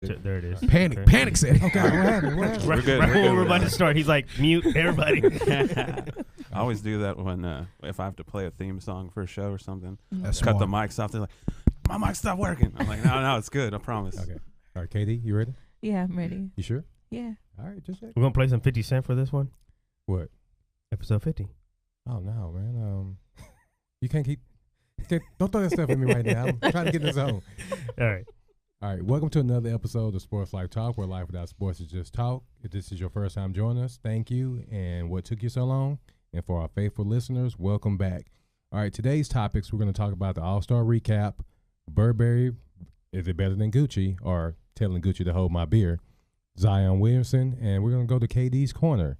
There it is. Panic said. Okay, what happened? Right, good. right We're when good we're with about that. to start, he's like, mute everybody. I always do that when if I have to play a theme song for a show or something. That's Cut the smart. mics off. They're like, my mic stopped working. I'm like, no, it's good. I promise. Okay. All right, KD, you ready? Yeah, I'm ready. You sure? Yeah. All right, just check. We're going to play some 50 Cent for this one? What? Episode 50. Oh, no, man. You can't don't throw that stuff at me right now. I'm trying to get in the zone. All right. All right, welcome to another episode of Sports Life Talk, where life without sports is just talk. If this is your first time joining us, thank you. And what took you so long? And for our faithful listeners, welcome back. All right, today's topics, we're going to talk about the All-Star recap, Burberry, is it better than Gucci, or telling Gucci to hold my beer, Zion Williamson, and we're going to go to KD's Corner.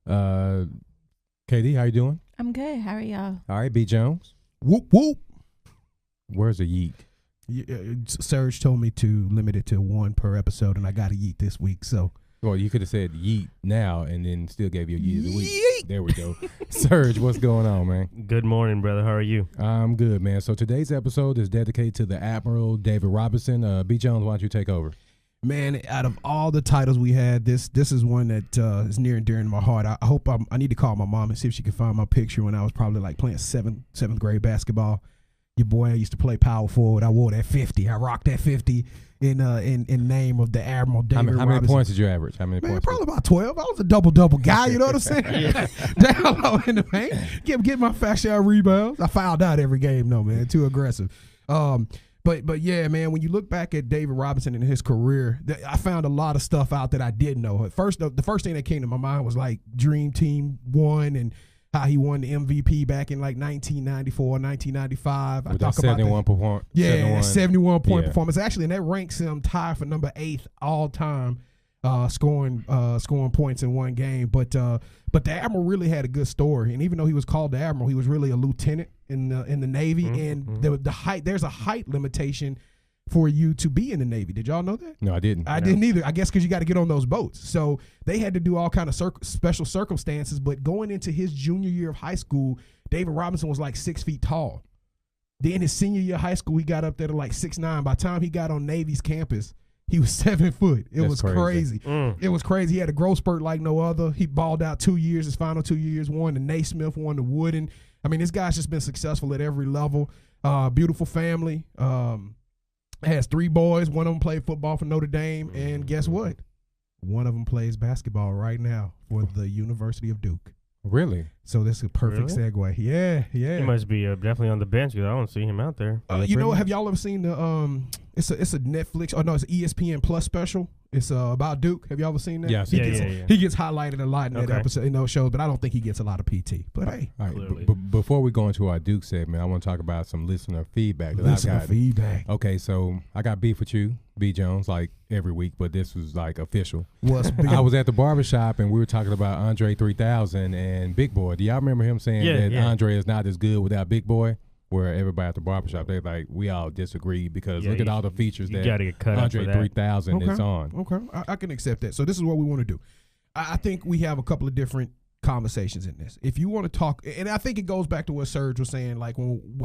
KD, how you doing? I'm good. How are y'all? All right, B. Jones. Whoop whoop. Where's the yeet? Serge told me to limit it to one per episode, and I got to yeet this week. So, Well, you could have said yeet now and then still gave you a yeet of the week. Yeet. There we go. Serge, what's going on, man? Good morning, brother. How are you? I'm good, man. So today's episode is dedicated to the Admiral David Robinson. B. Jones, why don't you take over? man, out of all the titles we had, this is one that is near and dear to my heart. I hope I need to call my mom and see if she can find my picture when I was probably like playing seventh grade basketball. Your boy used to play power forward. I wore that 50. I rocked that 50 in name of the Admiral David Robinson. How many points did you average? How many Man, points? probably about 12. I was a double guy, you know what I'm saying? Down low in the paint. Get my fast shot rebounds. I fouled out every game, though, man. Too aggressive. But yeah, man, when you look back at David Robinson and his career, I found a lot of stuff out that I didn't know. At first, the first thing that came to my mind was like Dream Team 1 and how he won the MVP back in like 1994, 1995. With that 71 performance. Yeah, 71 point Yeah. performance. Actually, and that ranks him tied for number 8th all time scoring points in one game. But the Admiral really had a good story. And even though he was called the Admiral, he was really a lieutenant in the Navy. And the height, there's a height limitation for you to be in the Navy. Did y'all know that? No, I didn't. I didn't either. I guess because you got to get on those boats. So they had to do all kind of special circumstances. But going into his junior year of high school, David Robinson was like 6 feet tall. Then his senior year of high school, he got up there to like 6'9". By the time he got on Navy's campus, he was 7 foot. It was crazy. It was crazy. He had a growth spurt like no other. He balled out 2 years. His final 2 years, won the Naismith, won the Wooden. I mean, this guy's just been successful at every level. Beautiful family. Has 3 boys. One of them played football for Notre Dame. And guess what? One of them plays basketball right now for the University of Duke. Really? So this is a perfect segue. Yeah. He must be definitely on the bench because I don't see him out there. You know, have y'all ever seen the it's a Netflix, oh no, it's an ESPN Plus special. It's about Duke. Have y'all ever seen that? Yeah, He gets highlighted a lot in that episode, in those shows, but I don't think he gets a lot of PT. But hey, all right. Before we go into our Duke segment, I want to talk about some listener feedback. Feedback. Okay, so I got beef with you, B. Jones, like every week, but this was like official. What's big? I was at the barbershop and we were talking about Andre 3000 and Big Boy. Do y'all remember him saying that Andre is not as good without Big Boy? Where everybody at the barbershop, they're like, we all disagree because look at all the features that Andre 3000 is on. Okay, I can accept that. So this is what we want to do. I think we have a couple of different conversations in this. If you want to talk, and I think it goes back to what Serge was saying, like,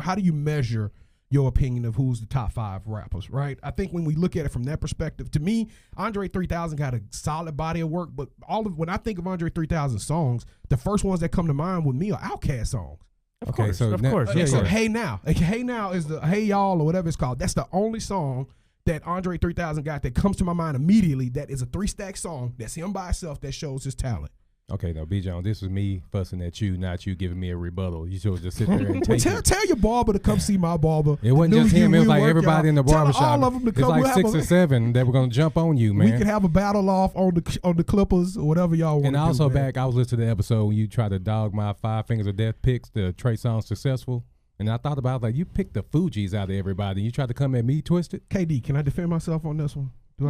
how do you measure your opinion of who's the top 5 rappers, right? I think when we look at it from that perspective, to me, Andre 3000 got a solid body of work, but when I think of Andre 3000 songs, the first ones that come to mind with me are Outkast songs. Of course. Hey Now. Hey Now is the Hey Y'all or whatever it's called. That's the only song that Andre 3000 got that comes to my mind immediately. That is a 3-stack song. That's him by himself that shows his talent. Okay, now, B. Jones, this was me fussing at you, not you giving me a rebuttal. You should just sit there and take it. Tell your barber to come see my barber. It wasn't just him. It was like everybody in the barbershop. All of them to come. It's like 6 or 7 that were going to jump on you, man. We could have a battle off on the Clippers or whatever y'all want. And also I was listening to the episode when you tried to dog my 5 Fingers of Death picks, the Trey Songz Successful. And I thought about, like, you picked the Fugees out of everybody. You tried to come at me twisted. KD, can I defend myself on this one? Do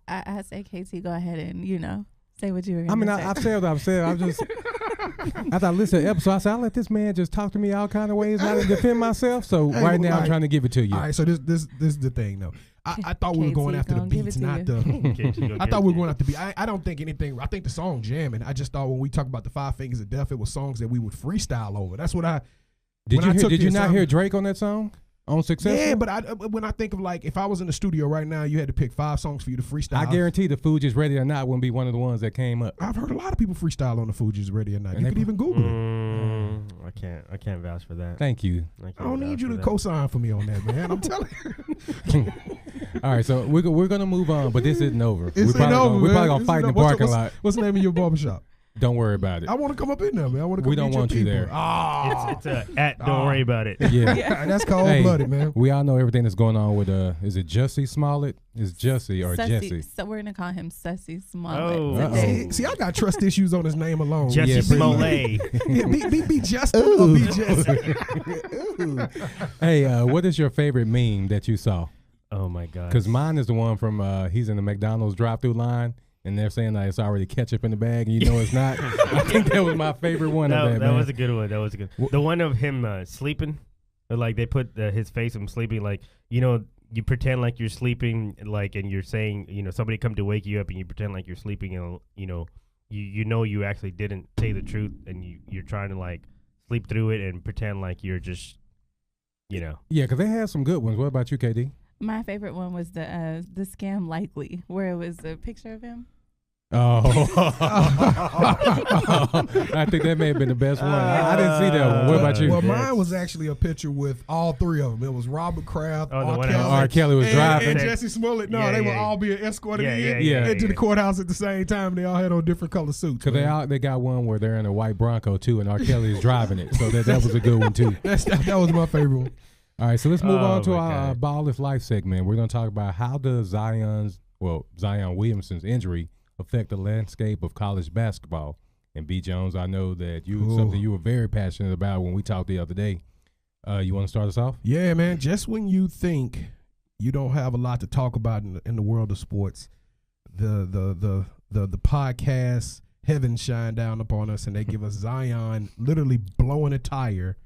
I say, KT, go ahead and, say what you were going to say. I've said what I've said. I just, after I listened to the episode, I said, I'll let this man just talk to me all kind of ways, not to defend myself. So right now, I'm trying to give it to you. All right, so this is the thing, though. I thought we were going after the beats, not the. I thought we were going after the beat. I don't think anything. I think the song jamming. I just thought when we talk about the 5 Fingers of Death, it was songs that we would freestyle over. That's what I. Did you not hear Drake on that song? on successful? Yeah, but when I think of like, if I was in the studio right now, you had to pick 5 songs for you to freestyle. I guarantee the Food Just Ready or Not wouldn't be one of the ones that came up. I've heard a lot of people freestyle on the Food Just Ready or Not. You could even Google it. I can't vouch for that. Thank you. I don't need you to co-sign for me on that, man. I'm telling you. All right, so we're gonna move on, but this isn't over. We're probably gonna fight in the parking lot. What's the name of your barbershop? Don't worry about it. I want to come up in there, man. I want to. We don't want you there. It's don't worry about it. Yeah, that's cold-blooded, man. We all know everything that's going on with is it Jussie Smollett? Is Jussie or Jesse? So we're gonna call him Jussie Smollett. Oh, see, I got trust issues on his name alone. Jussie Smollett. Yeah, be Justin or be Jesse. Hey, what is your favorite meme that you saw? Oh my God! Because mine is the one from he's in the McDonald's drive-through line. And they're saying that it's already ketchup in the bag, and you know it's not. I think that was my favorite one of that, that man. was a good one. That was a good. The one of him sleeping, like they put his face of him sleeping, like you pretend like you're sleeping, like, and you're saying, somebody come to wake you up, and you pretend like you're sleeping, and you actually didn't say the truth, and you're trying to like sleep through it and pretend like you're just, Yeah, because they had some good ones. What about you, KD? My favorite one was the scam likely, where it was a picture of him. Oh, I think that may have been the best one. I didn't see that one. What about you? Well, mine was actually a picture with all 3 of them. It was Robert Kraft, R. Kelly was driving, and Jussie Smollett. No, they were all being escorted into the courthouse at the same time. They all had on different color suits. Because they got one where they're in a white Bronco too, and R. Kelly is driving it. So that was a good one too. That was my favorite one. All right, so let's move on to our Ball is Life segment. We're going to talk about how does Zion Williamson's injury affect the landscape of college basketball. And B. Jones, I know that something you were very passionate about when we talked the other day. You want to start us off? Yeah, man. Just when you think you don't have a lot to talk about in the world of sports, the podcast heaven shine down upon us, and they give us Zion literally blowing a tire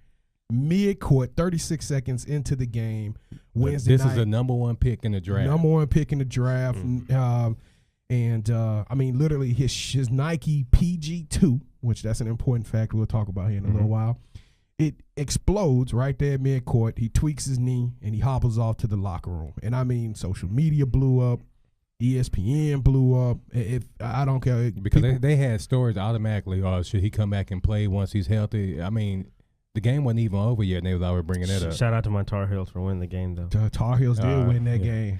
mid-court, 36 seconds into the game, Wednesday night. This is the number 1 pick in the draft. Number 1 pick in the draft. I mean, literally his Nike PG2, which that's an important factor we'll talk about here in a little while. It explodes right there mid-court. He tweaks his knee, and he hobbles off to the locker room. And, I mean, social media blew up. ESPN blew up. I don't care. Because they had stories automatically, should he come back and play once he's healthy? I mean, the game wasn't even over yet, and they was already bringing that up. Shout out to my Tar Heels for winning the game, though. The Tar Heels did win that game.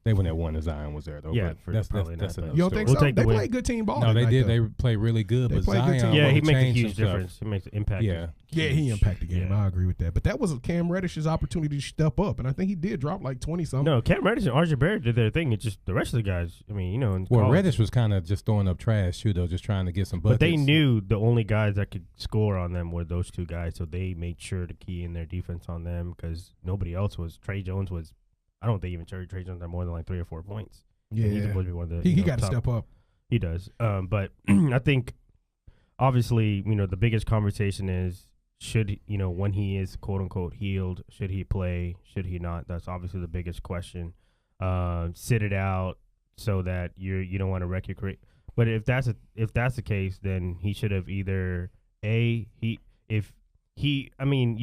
They wouldn't have won if Zion was there, though. Yeah, that's probably that's not. another You don't think story. so? They played good team ball. No, they did. Though. They played really good, but Zion he makes a huge some difference. stuff. He makes an impact. Yeah. He impacted the game. Yeah. I agree with that. But that was Cam Reddish's opportunity to step up, and I think he did drop like 20-something. No, Cam Reddish and RJ Barrett did their thing. It's just the rest of the guys. I mean, in college, Reddish was kind of just throwing up trash too, though, just trying to get some buckets. but they knew the only guys that could score on them were those 2 guys, so they made sure to key in their defense on them because nobody else was. Trey Jones was. I don't think even Trey Jones had more than like 3 or 4 points. Yeah, he's supposed to be one of the. He got to step up. He does. But I think, obviously, the biggest conversation is should when he is quote unquote healed, should he play? Should he not? That's obviously the biggest question. Sit it out so that you don't want to wreck your career. But if that's the case, then he should have either you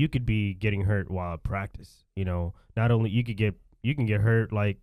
could be getting hurt while at practice. Not only you can get hurt like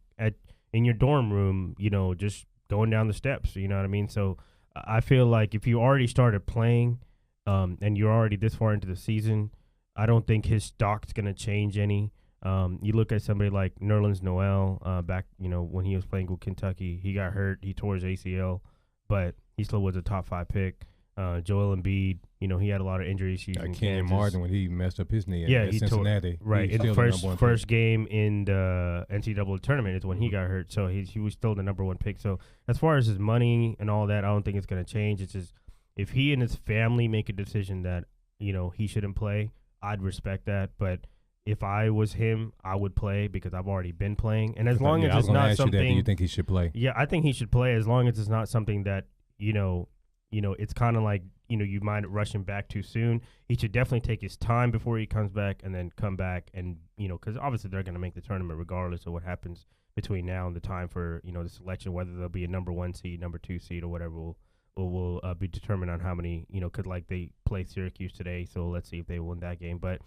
in your dorm room, just going down the steps, you know what I mean? So I feel like if you already started playing and you're already this far into the season, I don't think his stock's going to change any. You look at somebody like Nerlens Noel back, when he was playing with Kentucky, he got hurt. He tore his ACL, but he still was a top 5 pick. Joel Embiid, he had a lot of injuries. Kenyon Martin when he messed up his knee at Cincinnati. Right, in the first game in the NCAA tournament is when he got hurt. So he was still the number 1 pick. So as far as his money and all that, I don't think it's going to change. It's just if he and his family make a decision that, he shouldn't play, I'd respect that. But if I was him, I would play because I've already been playing. And as long as it's not something. Do you think he should play? Yeah, I think he should play as long as it's not something that, it's kind of like, you might rush him back too soon. He should definitely take his time before he comes back and then come back and, because obviously they're going to make the tournament regardless of what happens between now and the time for, the selection, whether there'll be a number 1 seed, number 2 seed or whatever will be determined on how many, because like they play Syracuse today. So let's see if they win that game. But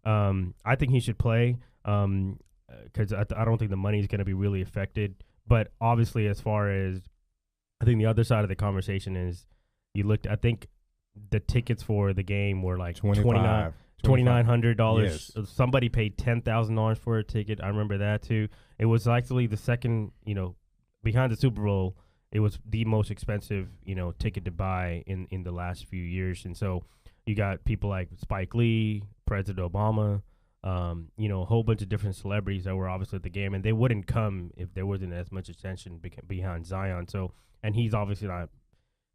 I think he should play because I don't think the money is going to be really affected. But obviously, as far as I think the other side of the conversation is, you looked. I think the tickets for the game were like $2,900. Yes. Somebody paid $10,000 for a ticket. I remember that too. It was actually the second, behind the Super Bowl. It was the most expensive, ticket to buy in the last few years. And so you got people like Spike Lee, President Obama, a whole bunch of different celebrities that were obviously at the game, and they wouldn't come if there wasn't as much attention behind Zion. So, and he's obviously not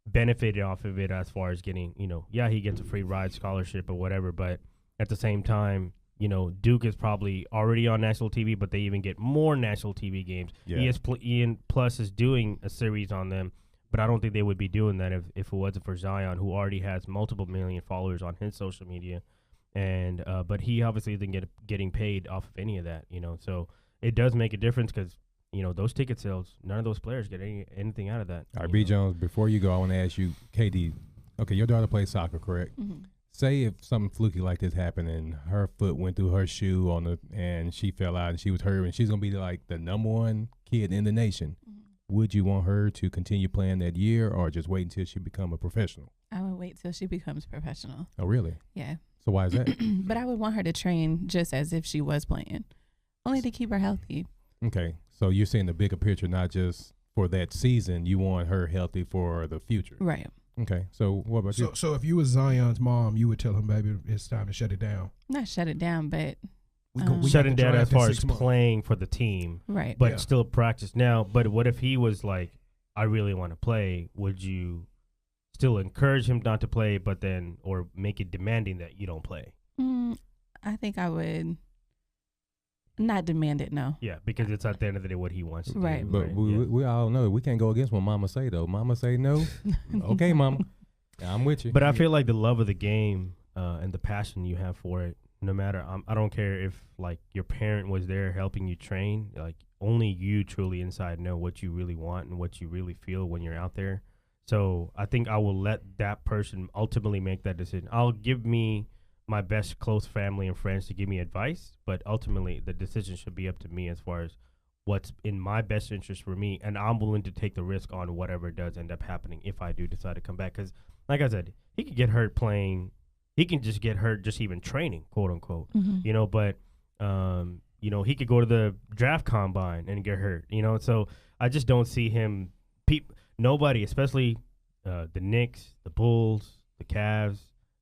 benefited off of it as far as getting, he gets a free ride scholarship or whatever, but at the same time, Duke is probably already on national TV, but they even get more national TV games. Yeah. ESPN Plus is doing a series on them, but I don't think they would be doing that if it wasn't for Zion, who already has multiple million followers on his social media. And but he obviously isn't getting paid off of any of that, So it does make a difference because, those ticket sales, none of those players get anything out of that. All right, B. Jones, before you go, I want to ask you, KD, okay, your daughter plays soccer, correct? Mm-hmm. Say if something fluky like this happened and her foot went through her shoe and she fell out and she was hurt and she's going to be like the number one kid in the nation, would you want her to continue playing that year or just wait until she become a professional? I would wait till she becomes professional. Oh, really? Yeah. So why is that? But I would want her to train just as if she was playing, only to keep her healthy. Okay. So you're seeing the bigger picture, not just for that season. You want her healthy for the future. Right. Okay. So what about you? So if you was Zion's mom, you would tell him, baby, it's time to shut it down. Not shut it down, but We shutting got the down as draft in far as 6 months. playing for the team, right. but Yeah. still practice now. But what if he was like, I really want to play? Would you still encourage him not to play, but then, or make it demanding that you don't play? I think I would not demand it, no. Yeah, because it's at the end of the day what he wants to Right. do. But right? we all know we can't go against what Mama say though. Mama say no. Okay, Mama, I'm with you. But I feel like the love of the game and the passion you have for it, no matter, I don't care if like your parent was there helping you train, like only you truly inside know what you really want and what you really feel when you're out there. So I think I will let that person ultimately make that decision. I'll give me my best close family and friends to give me advice, but ultimately the decision should be up to me as far as what's in my best interest for me, and I'm willing to take the risk on whatever does end up happening if I do decide to come back. Because, like I said, he could get hurt playing. He can just get hurt just even training, quote unquote. But he could go to the draft combine and get hurt. So I just don't see him. Nobody, especially the Knicks, the Bulls, the Cavs,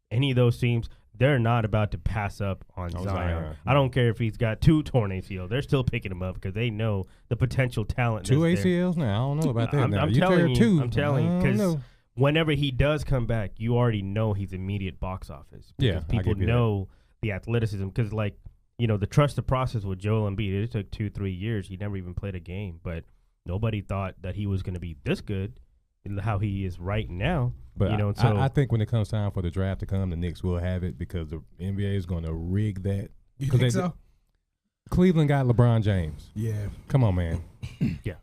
any of those teams, they're not about to pass up on Zion. I don't care if he's got 2 torn ACLs. They're still picking him up because they know the potential talent. 2 that's there. ACLs now. I don't know about that. I'm telling you, I because whenever he does come back, you already know he's immediate box office. Yeah, Because people know the athleticism. Because, the trust the process with Joel Embiid, it took 2-3 years. He never even played a game. But nobody thought that he was going to be this good in how he is right now. But so I think when it comes time for the draft to come, the Knicks will have it because the NBA is going to rig that. You think so? Cleveland got LeBron James. Yeah. Come on, man. Yeah.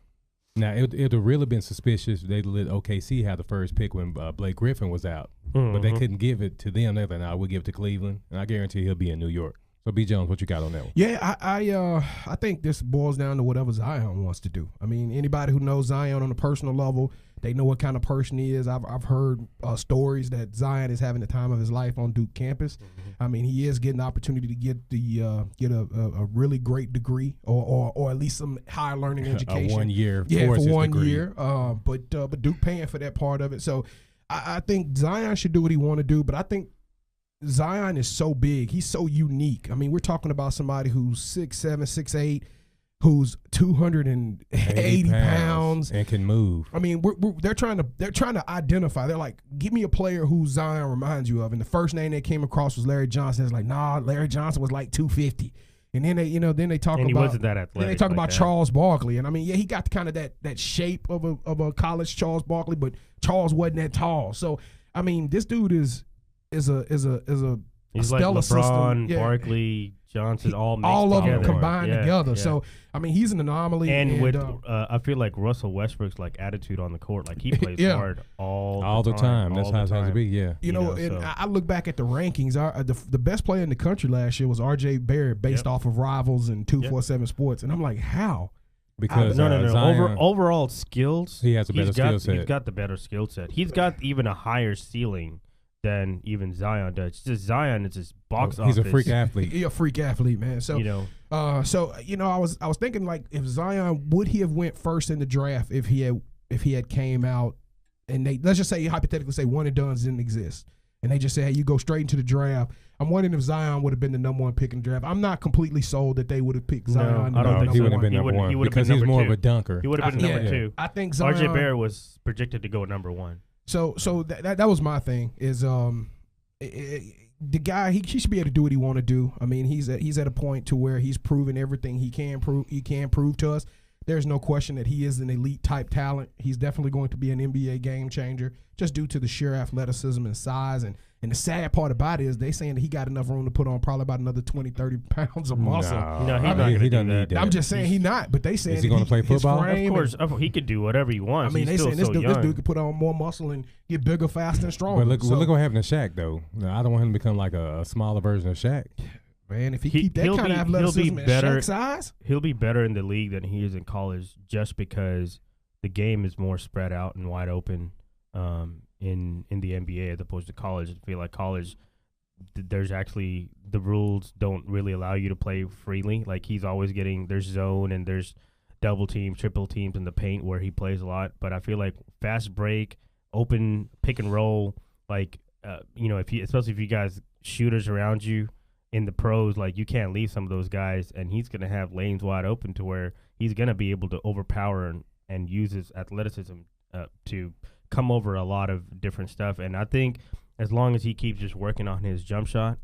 Now, it would have really been suspicious if they let OKC have the first pick when Blake Griffin was out. But they couldn't give it to them. They're like, nah, we'll give it to Cleveland. And I guarantee he'll be in New York. So, B. Jones, what you got on that one? Yeah, I think this boils down to whatever Zion wants to do. I mean, anybody who knows Zion on a personal level, they know what kind of person he is. I've heard stories that Zion is having the time of his life on Duke campus. I mean, he is getting the opportunity to get a really great degree or at least some higher learning education. A 1 year, for 1 year. But Duke paying for that part of it. So I think Zion should do what he want to do. But I think Zion is so big. He's so unique. I mean, we're talking about somebody who's 6'7", 6'8", who's 280 pounds and can move. I mean, they're trying to identify. They're like, give me a player who Zion reminds you of. And the first name they came across was Larry Johnson. It's like, nah, Larry Johnson was like 250. And then they talk and about, he wasn't that athletic. Then they talk like about that. Charles Barkley. And I mean, yeah, he got kind of that shape of a college Charles Barkley, but Charles wasn't that tall. So I mean, this dude is a He's like stellar LeBron, system. Barkley, Johnson, all mixed all of them together. combined Yeah, together. yeah. So I mean, he's an anomaly. And with I feel like Russell Westbrook's like attitude on the court, like he plays Yeah. hard all the time. That's all how the it has to time. be. Yeah. You know, so. and I look back at the rankings. The best player in the country last year was R.J. Barrett, based off of Rivals and 247 Sports, and I'm like, how? Because No. Zion, Overall skills, he has a better skill set. He's got the better skill set. He's got even a higher ceiling than even Zion does. It's just Zion is just box office. He's a freak athlete. He's a freak athlete, man. So You know, I was thinking, like, if Zion, would he have went first in the draft if he had came out and they, let's just say, hypothetically say, one and dones didn't exist, and they just say, hey, you go straight into the draft. I'm wondering if Zion would have been the number one pick in the draft. I'm not completely sold that they would have picked Zion. I don't think he so. wouldn't have been He number wouldn't- he one would've because been he's number more two. of a dunker. he would have been number two. I think Zion. RJ Barrett was projected to go number one. So that was my thing. Is the guy, he should be able to do what he want to do. I mean, he's at a point to where he's proven everything he can prove to us. There's no question that he is an elite type talent. He's definitely going to be an NBA game changer just due to the sheer athleticism and size. And the sad part about it is they saying that he got enough room to put on probably about another 20, 30 pounds of muscle. No, he's not gonna he do doesn't that. need that. I'm just saying he not, but they saying Is he that gonna play his football? frame Of and- course, he could do whatever he I wants. mean, they He's still saying this so dude young. could put on more muscle and get bigger, faster, and stronger. But look So, what happened to Shaq, though. No, I don't want him to become like a smaller version of Shaq. man, if he He- keep that he'll kind be- of he'll be athleticism and better- Shaq size, He'll be better in the league than he is in college, just because the game is more spread out and wide open in the NBA as opposed to college. I feel like college, there's actually the rules don't really allow you to play freely. Like he's always there's zone and there's double teams, triple teams in the paint where he plays a lot. But I feel like fast break, open pick and roll, like especially if you guys shooters around you in the pros, like you can't leave some of those guys, and he's gonna have lanes wide open to where he's gonna be able to overpower and use his athleticism to come over a lot of different stuff. And I think as long as he keeps just working on his jump shot,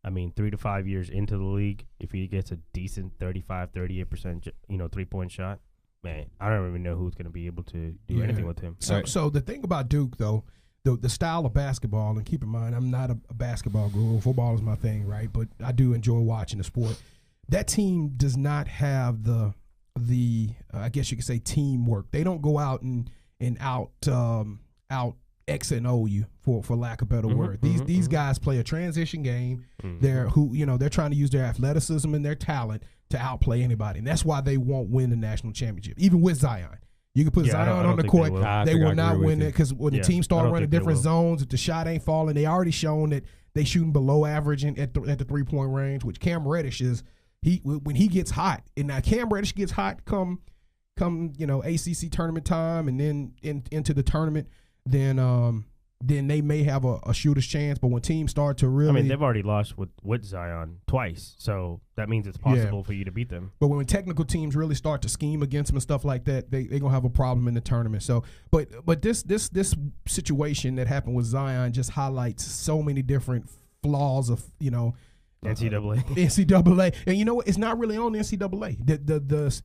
I mean, 3 to 5 years into the league, if he gets a decent 35, 38%, 3-point shot, man, I don't even know who's going to be able to do anything with him. So the thing about Duke, though, the style of basketball, and keep in mind, I'm not a basketball guru. Football is my thing, right? But I do enjoy watching the sport. That team does not have the I guess you could say teamwork. They don't go out and out X and O you for lack of a better word. These guys play a transition game. They're trying to use their athleticism and their talent to outplay anybody, and that's why they won't win the national championship. Even with Zion, you can put I Zion don't on the think court, they they will. will not win it because when the team I start don't running think they different will. zones, if the shot ain't falling, they already shown that they shooting below average at the 3-point range, which Cam Reddish is. When he gets hot, and now Cam Reddish gets hot come ACC tournament time, and then into the tournament, then they may have a shooter's chance. But when teams start to really, I mean, they've already lost with Zion twice, so that means it's possible for you to beat them. But when technical teams really start to scheme against them and stuff like that, they gonna have a problem in the tournament. So, but this situation that happened with Zion just highlights so many different flaws of NCAA, and you know what? It's not really on the NCAA. The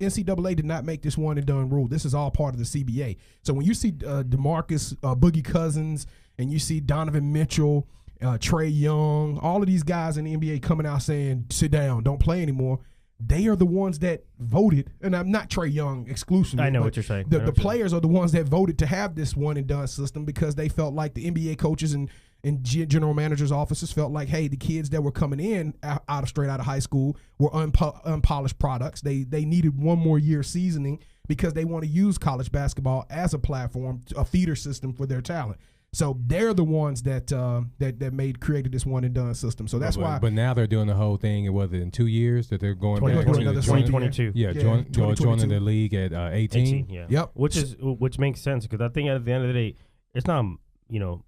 NCAA did not make this one and done rule. This is all part of the CBA. So when you see DeMarcus, Boogie Cousins, and you see Donovan Mitchell, Trae Young, all of these guys in the NBA coming out saying, "Sit down, don't play anymore," they are the ones that voted, and I'm not Trae Young exclusively. I know what you're saying. The players are the ones that voted to have this one and done system because they felt like the NBA coaches and general managers' offices felt like, hey, the kids that were coming in straight out of high school were unpolished products. They needed one more year seasoning because they want to use college basketball as a platform, a feeder system for their talent. So they're the ones that created this one and done system. So that's why. But now they're doing the whole thing. Was it in 2 years that they're going back to 2022? Yeah, joining the league at 18. Yeah. Yep. Which makes sense because I think at the end of the day, it's not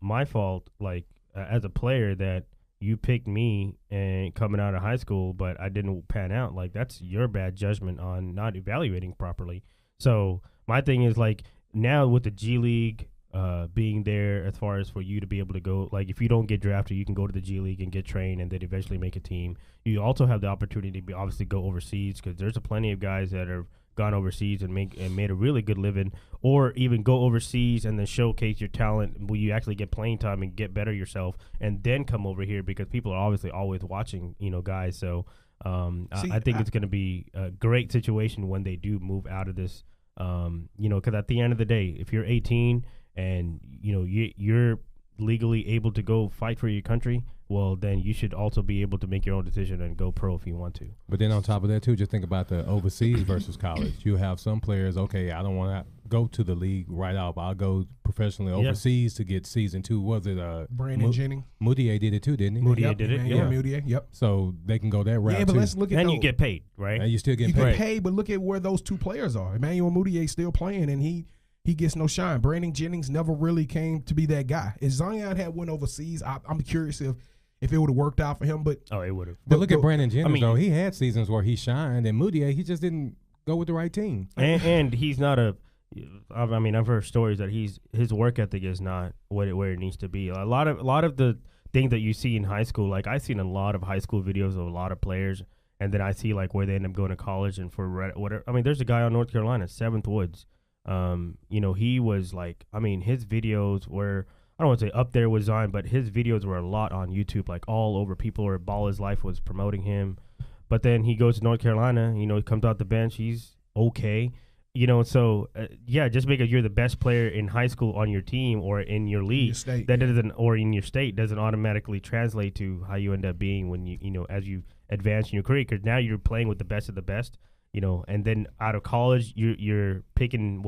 my fault. Like as a player that you picked me and coming out of high school, but I didn't pan out. Like that's your bad judgment on not evaluating properly. So my thing is like now with the G League being there as far as for you to be able to go, like if you don't get drafted, you can go to the G League and get trained and then eventually make a team. You also have the opportunity to obviously go overseas because there's plenty of guys that are gone overseas and made a really good living, or even go overseas and then showcase your talent where you actually get playing time and get better yourself, and then come over here because people are obviously always watching, guys. So I think it's going to be a great situation when they do move out of this, because at the end of the day, if you're 18 and you're legally able to go fight for your country, well, then you should also be able to make your own decision and go pro if you want to. But then on top of that, too, just think about the overseas versus college. You have some players, okay, I don't want to go to the league right off. I'll go professionally overseas to get season 2. Was it Brandon Jennings? Moutier did it, too, didn't he? Moutier did it, yeah. Moutier, yep. So they can go that route, yeah, but let's look at and you get paid, right? And you still get paid, but look at where those two players are. Emmanuel Moutier's still playing, and he gets no shine. Brandon Jennings never really came to be that guy. If Zion had went overseas, I'm curious if it would have worked out for him. But it would have. But look at Brandon Jennings, though. He had seasons where he shined, and Moutier, he just didn't go with the right team. And he's not I've heard stories that his work ethic is not where it needs to be. A lot of the things that you see in high school, like I've seen a lot of high school videos of a lot of players, and then I see like where they end up going to college and for whatever. I mean, there's a guy on North Carolina, 7th Woods. He was like, his videos were, I don't want to say up there with Zion, but his videos were a lot on YouTube, like all over. People were Ball His Life was promoting him. But then he goes to North Carolina, he comes out the bench. He's okay. So just because you're the best player in high school on your team or in your league, or in your state doesn't automatically translate to how you end up being when you as you advance in your career, because now you're playing with the best of the best. And then out of college, you're picking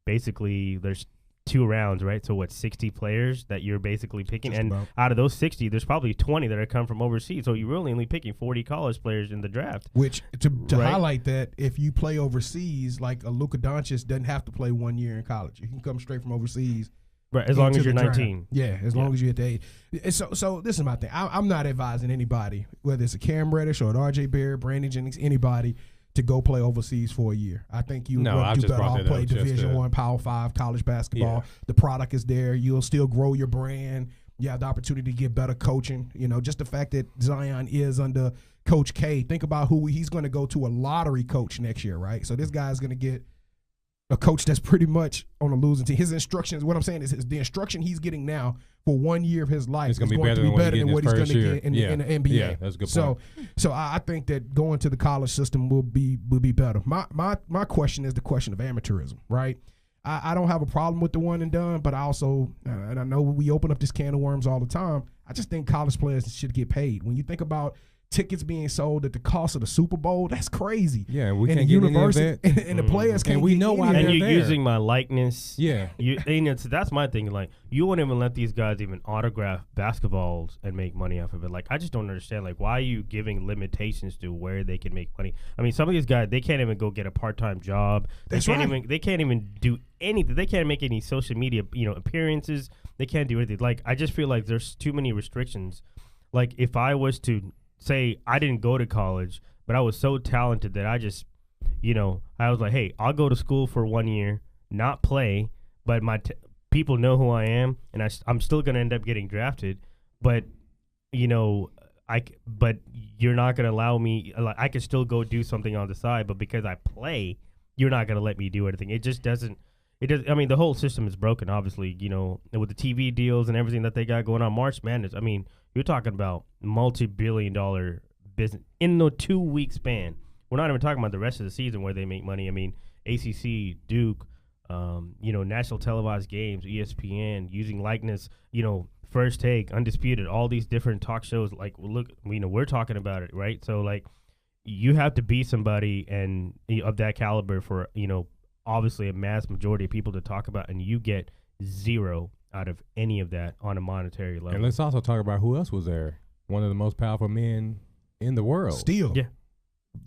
basically there's 2 rounds, right? So 60 players that you're basically picking, and out of those 60, there's probably 20 that are come from overseas. So you're really only picking 40 college players in the draft. Which to highlight that, if you play overseas, like a Luka Doncic doesn't have to play 1 year in college. You can come straight from overseas. Right, as long as you're 19. Yeah, as long as you're at the age. So this is my thing. I'm not advising anybody, whether it's a Cam Reddish or an RJ Barrett, Brandon Jennings, anybody, to go play overseas for a year. I think you would do better off play Division I, Power 5 college basketball. Yeah. The product is there. You'll still grow your brand. You have the opportunity to get better coaching. Just the fact that Zion is under Coach K. Think about who he's going to go to, a lottery coach next year, right? So this guy's going to get a coach that's pretty much on a losing team. His instructions, what I'm saying is the instruction he's getting now for 1 year of his life is going to be better than what he's going to get in the NBA. Yeah, that's a good point. So I think that going to the college system will be better. My question is the question of amateurism, right? I don't have a problem with the one and done, but I also, and I know we open up this can of worms all the time, I just think college players should get paid. When you think about tickets being sold at the cost of the Super Bowl, that's crazy. Yeah, we can't get any of that. And the players can't. And we know why they're there. And you're using my likeness. Yeah. That's my thing. Like, you won't even let these guys even autograph basketballs and make money off of it. Like, I just don't understand. Like, why are you giving limitations to where they can make money? I mean, some of these guys, they can't even go get a part-time job. They can't even do anything. They can't make any social media, appearances. They can't do anything. Like, I just feel like there's too many restrictions. Like, if I was to say I didn't go to college, but I was so talented that I just, I was like, hey, I'll go to school for 1 year, not play, but people know who I am, and I'm still going to end up getting drafted. But, but you're not going to allow me, like, I can still go do something on the side, but because I play, you're not going to let me do anything. It just doesn't. I mean, the whole system is broken, obviously, with the TV deals and everything that they got going on. March Madness, I mean, you're talking about multi-billion-dollar business in the 2-week span. We're not even talking about the rest of the season where they make money. I mean, ACC, Duke, national televised games, ESPN, using likeness, First Take, Undisputed, all these different talk shows. Like, look, we're talking about it, right? So, like, you have to be somebody and of that caliber for, obviously a mass majority of people to talk about, and you get zero out of any of that on a monetary level. And let's also talk about who else was there. One of the most powerful men in the world. Still. Yeah.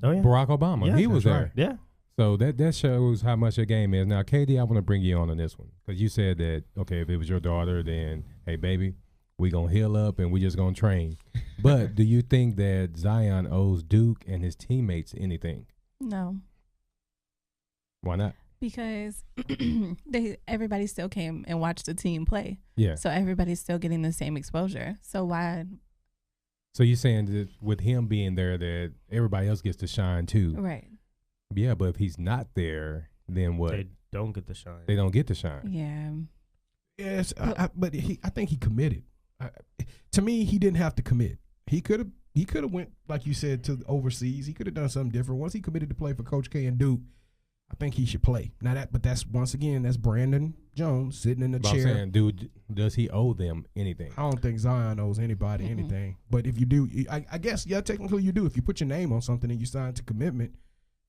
Oh, yeah. Barack Obama. Yeah, he was there. Right. Yeah. So that shows how much your game is. Now, Katie, I want to bring you on this one. Because you said that, okay, if it was your daughter, then, hey, baby, we going to heal up and we just going to train. But do you think that Zion owes Duke and his teammates anything? No. Why not? Because everybody still came and watched the team play. Yeah. So everybody's still getting the same exposure. So why? So you're saying that with him being there that everybody else gets to shine too. Right. Yeah, but if he's not there, then what? They don't get the shine. They don't get to shine. Yeah. Yes, but I think he committed. To me, he didn't have to commit. He could have went, like you said, to overseas. He could have done something different. Once he committed to play for Coach K and Duke, I think he should play. But that's once again, that's Brandon Jones sitting in the chair. I'm saying, dude, does he owe them anything? I don't think Zion owes anybody anything. But if you do, I guess, yeah, technically you do. If you put your name on something and you sign to commitment,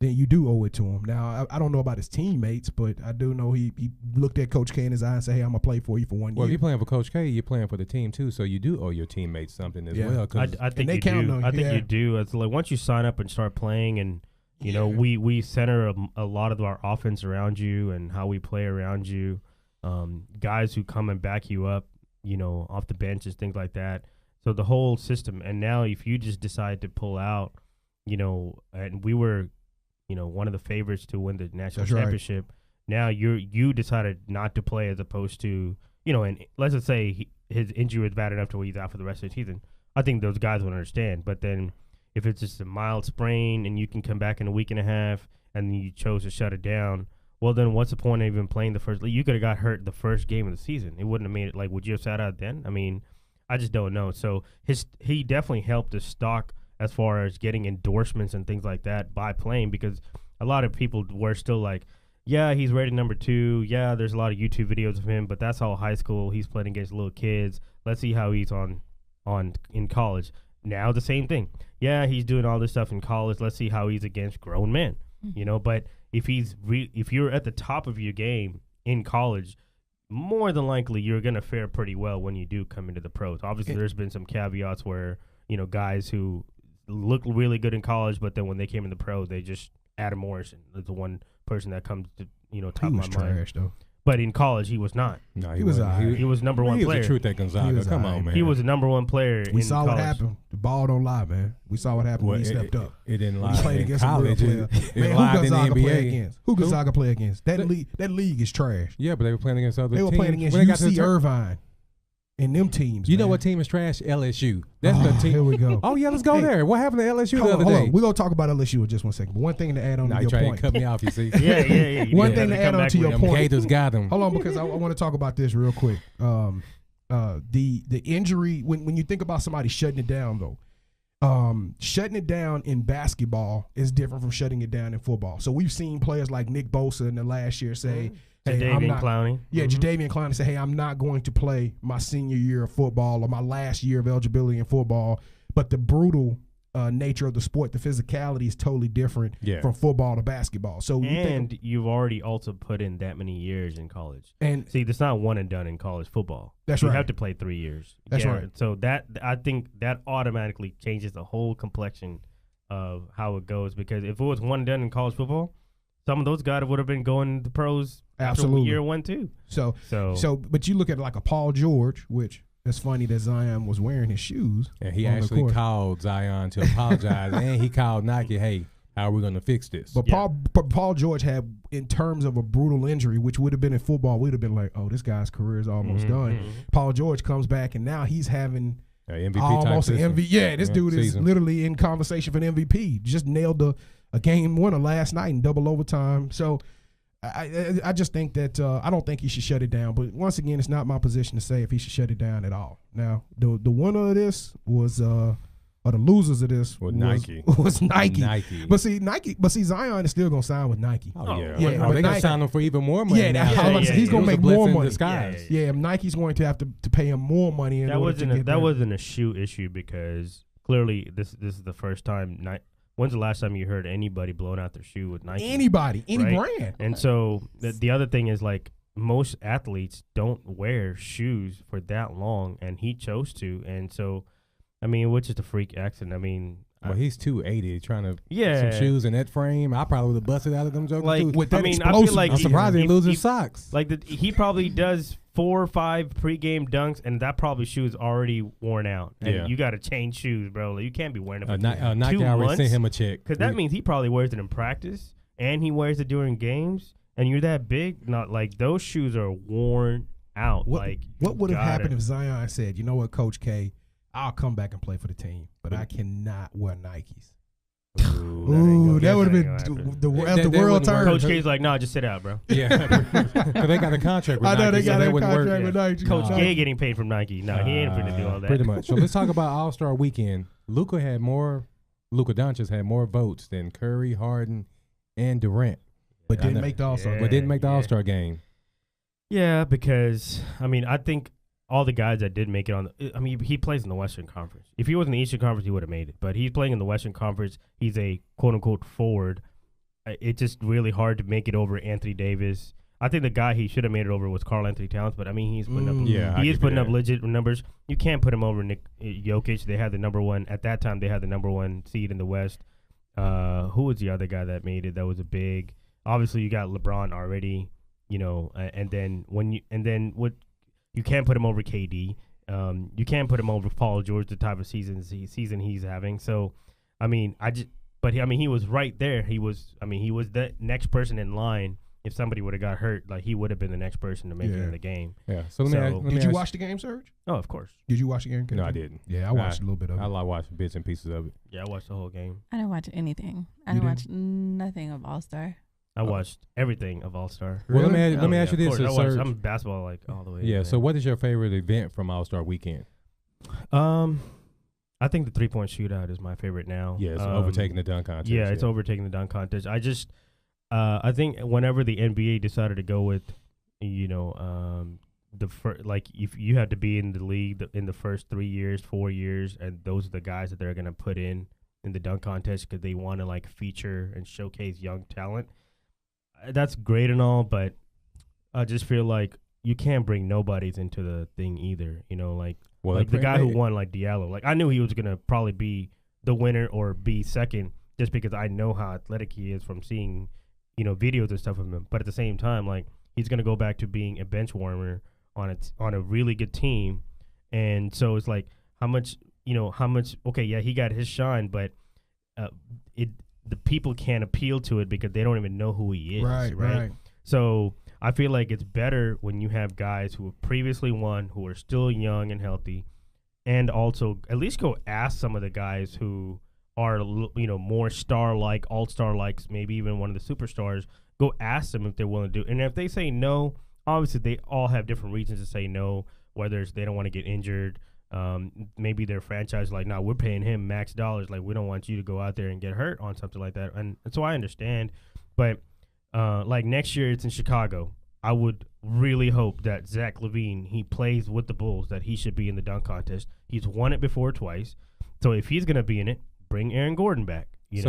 then you do owe it to him. Now, I don't know about his teammates, but I do know he looked at Coach K in his eye and said, hey, I'm going to play for you for 1 year. Well, if you're playing for Coach K, you're playing for the team too, so you do owe your teammates something as well. I think you do. I think you do. It's like once you sign up and start playing, and you know we center a lot of our offense around you and how we play around you. Guys who come and back you up, you know, off the benches, things like that. So the whole system. And now if you just decide to pull out, you know, and we were, you know, one of the favorites to win the national championship. Right. Now you decided not to play as opposed to, you know, and let's just say his injury was bad enough to where he's out for the rest of the season. I think those guys would understand. But then if it's just a mild sprain and you can come back in a week and a half and you chose to shut it down, well, then what's the point of even playing the first? You could have got hurt the first game of the season. It wouldn't have made it. Like, would you have sat out then? I mean, I just don't know. So he definitely helped his stock as far as getting endorsements and things like that by playing, because a lot of people were still like, yeah, he's rated number 2. Yeah, there's a lot of YouTube videos of him, but that's all high school. He's playing against little kids. Let's see how he's in college. Now the same thing. Yeah, he's doing all this stuff in college. Let's see how he's against grown men. You know, but if you're at the top of your game in college, more than likely you're going to fare pretty well when you do come into the pros. Obviously, there's been some caveats where, you know, guys who look really good in college, but then when they came in the pro, they just Adam Morrison is the one person that comes to, you know, top of my mind. Trash, though. But in college, he was not. No, he was he was number one he player. Was the truth at Gonzaga. Come on, man. He was the number one player. We in saw college. what happened. The ball don't lie, man. We saw what happened when he stepped up. It didn't lie. He played against college. a real player. Man, who Gonzaga play against? Who Gonzaga play against? That league is trash. Yeah, but they were playing against other teams. They were playing against UC Irvine and them teams. You know what team is trash? LSU. That's the team. Here we go. Oh, yeah, let's go there. What happened to LSU the other day? We're going to talk about LSU in just 1 second. But one thing to add on to your point. Trying to cut me off, you see. Yeah. One thing to add on to your point. Gators got him. Hold on, because I want to talk about this real quick. The injury, when you think about somebody shutting it down, though, shutting it down in basketball is different from shutting it down in football. So we've seen players like Nick Bosa in the last year say, hey, Jadeveon Clowney. Yeah, Jadeveon Clowney say, hey, I'm not going to play my senior year of football or my last year of eligibility in football. But the brutal nature of the sport, the physicality is totally different from football to basketball. So you've already also put in that many years in college. And see, that's not one and done in college football. That's you right. You have to play 3 years. That's right. So that I think that automatically changes the whole complexion of how it goes, because if it was one and done in college football, some of those guys would have been going to pros absolutely after year 1 too. So but you look at like a Paul George, which it's funny that Zion was wearing his shoes. And he actually called Zion to apologize, and he called Nike, hey, how are we going to fix this? But Paul George had, in terms of a brutal injury, which would have been in football, we'd have been like, oh, this guy's career is almost done. Mm-hmm. Paul George comes back, and now he's having MVP almost an MVP. Yeah, this dude is season. Literally in conversation for an MVP. Just nailed a game winner last night in double overtime. So I just think that I don't think he should shut it down. But once again, it's not my position to say if he should shut it down at all. Now, the winner of this was or the losers of this was Nike. But see, Zion is still gonna sign with Nike. Oh yeah. They're gonna sign him for even more money. He's gonna make more money. Yeah, Nike's going to have to pay him more money. That wasn't a shoe issue, because clearly this is the first time. When's the last time you heard anybody blowing out their shoe with Nike? Any brand. And so the other thing is, like, most athletes don't wear shoes for that long, and he chose to. And so, I mean, which is a freak accident. I mean, well, he's 280 trying to get some shoes in that frame. I probably would have busted out of them jokers too. With that I feel like I'm surprised he loses socks. Like he probably does 4 or 5 pregame dunks, and that probably shoe is already worn out. And you got to change shoes, bro. Like, you can't be wearing it for Nike 2 already months. sent him a check. Because that means he probably wears it in practice, and he wears it during games, and you're that big. Not like those shoes are worn out. What would have happened if Zion said, you know what, Coach K, I'll come back and play for the team, but I cannot wear Nikes. Ooh, that would have been the world turned. Coach K's like, no, just sit out, bro. Yeah, because they got a contract with Nike. I know they got so a contract work. with Nike. Coach K getting paid from Nike. No, he ain't finna do all that. Pretty much. So let's talk about All-Star Weekend. Luka Doncic had more votes than Curry, Harden, and Durant. But didn't make the All-Star. But didn't make the All-Star game. Yeah, because I think all the guys that did make it he plays in the Western Conference. If he was in the Eastern Conference, he would have made it. But he's playing in the Western Conference. He's a quote-unquote forward. It's just really hard to make it over Anthony Davis. I think the guy he should have made it over was Karl Anthony Towns, but he's putting up legit numbers. You can't put him over Nick Jokic. They had the number one at that time. They had the number one seed in the West. Who was the other guy that made it? That was a big. Obviously, you got LeBron already. And then you can't put him over KD. You can't put him over Paul George, the type of season he's having. So, he was right there. He was the next person in line. If somebody would have got hurt, like he would have been the next person to make it in the game. Yeah. So did you watch the game, Serge? Oh, of course. Did you watch the game? No, I didn't. Yeah, I watched a little bit of it. I watched bits and pieces of it. Yeah, I watched the whole game. I didn't watch anything. I didn't watch nothing of All-Star. I watched everything of All-Star. Well, Really? let me ask you this. I'm basketball like all the way. Yeah. So, what is your favorite event from All-Star Weekend? I think the 3-point shootout is my favorite now. Yeah, it's overtaking the dunk contest. Yeah, it's overtaking the dunk contest. I think whenever the NBA decided to go with, if you had to be in the league in the first 3 years, 4 years, and those are the guys that they're gonna put in the dunk contest because they want to like feature and showcase young talent. That's great and all, but I just feel like you can't bring nobodies into the thing either. The guy who won, like Diallo. Like I knew he was gonna probably be the winner or be second, just because I know how athletic he is from seeing, videos and stuff of him. But at the same time, like he's gonna go back to being a bench warmer on a really good team, and so it's like how much. Okay, yeah, he got his shine, but the people can't appeal to it because they don't even know who he is. Right. So I feel like it's better when you have guys who have previously won, who are still young and healthy, and also at least go ask some of the guys who are more star-like, all-star-likes, maybe even one of the superstars. Go ask them if they're willing to do it. And if they say no, obviously they all have different reasons to say no. Whether it's they don't want to get injured. Maybe their franchise like, nah, we're paying him max dollars. Like, we don't want you to go out there and get hurt on something like that. And so I understand. But, like, next year it's in Chicago. I would really hope that Zach LaVine, he plays with the Bulls, that he should be in the dunk contest. He's won it before twice. So if he's going to be in it, bring Aaron Gordon back, and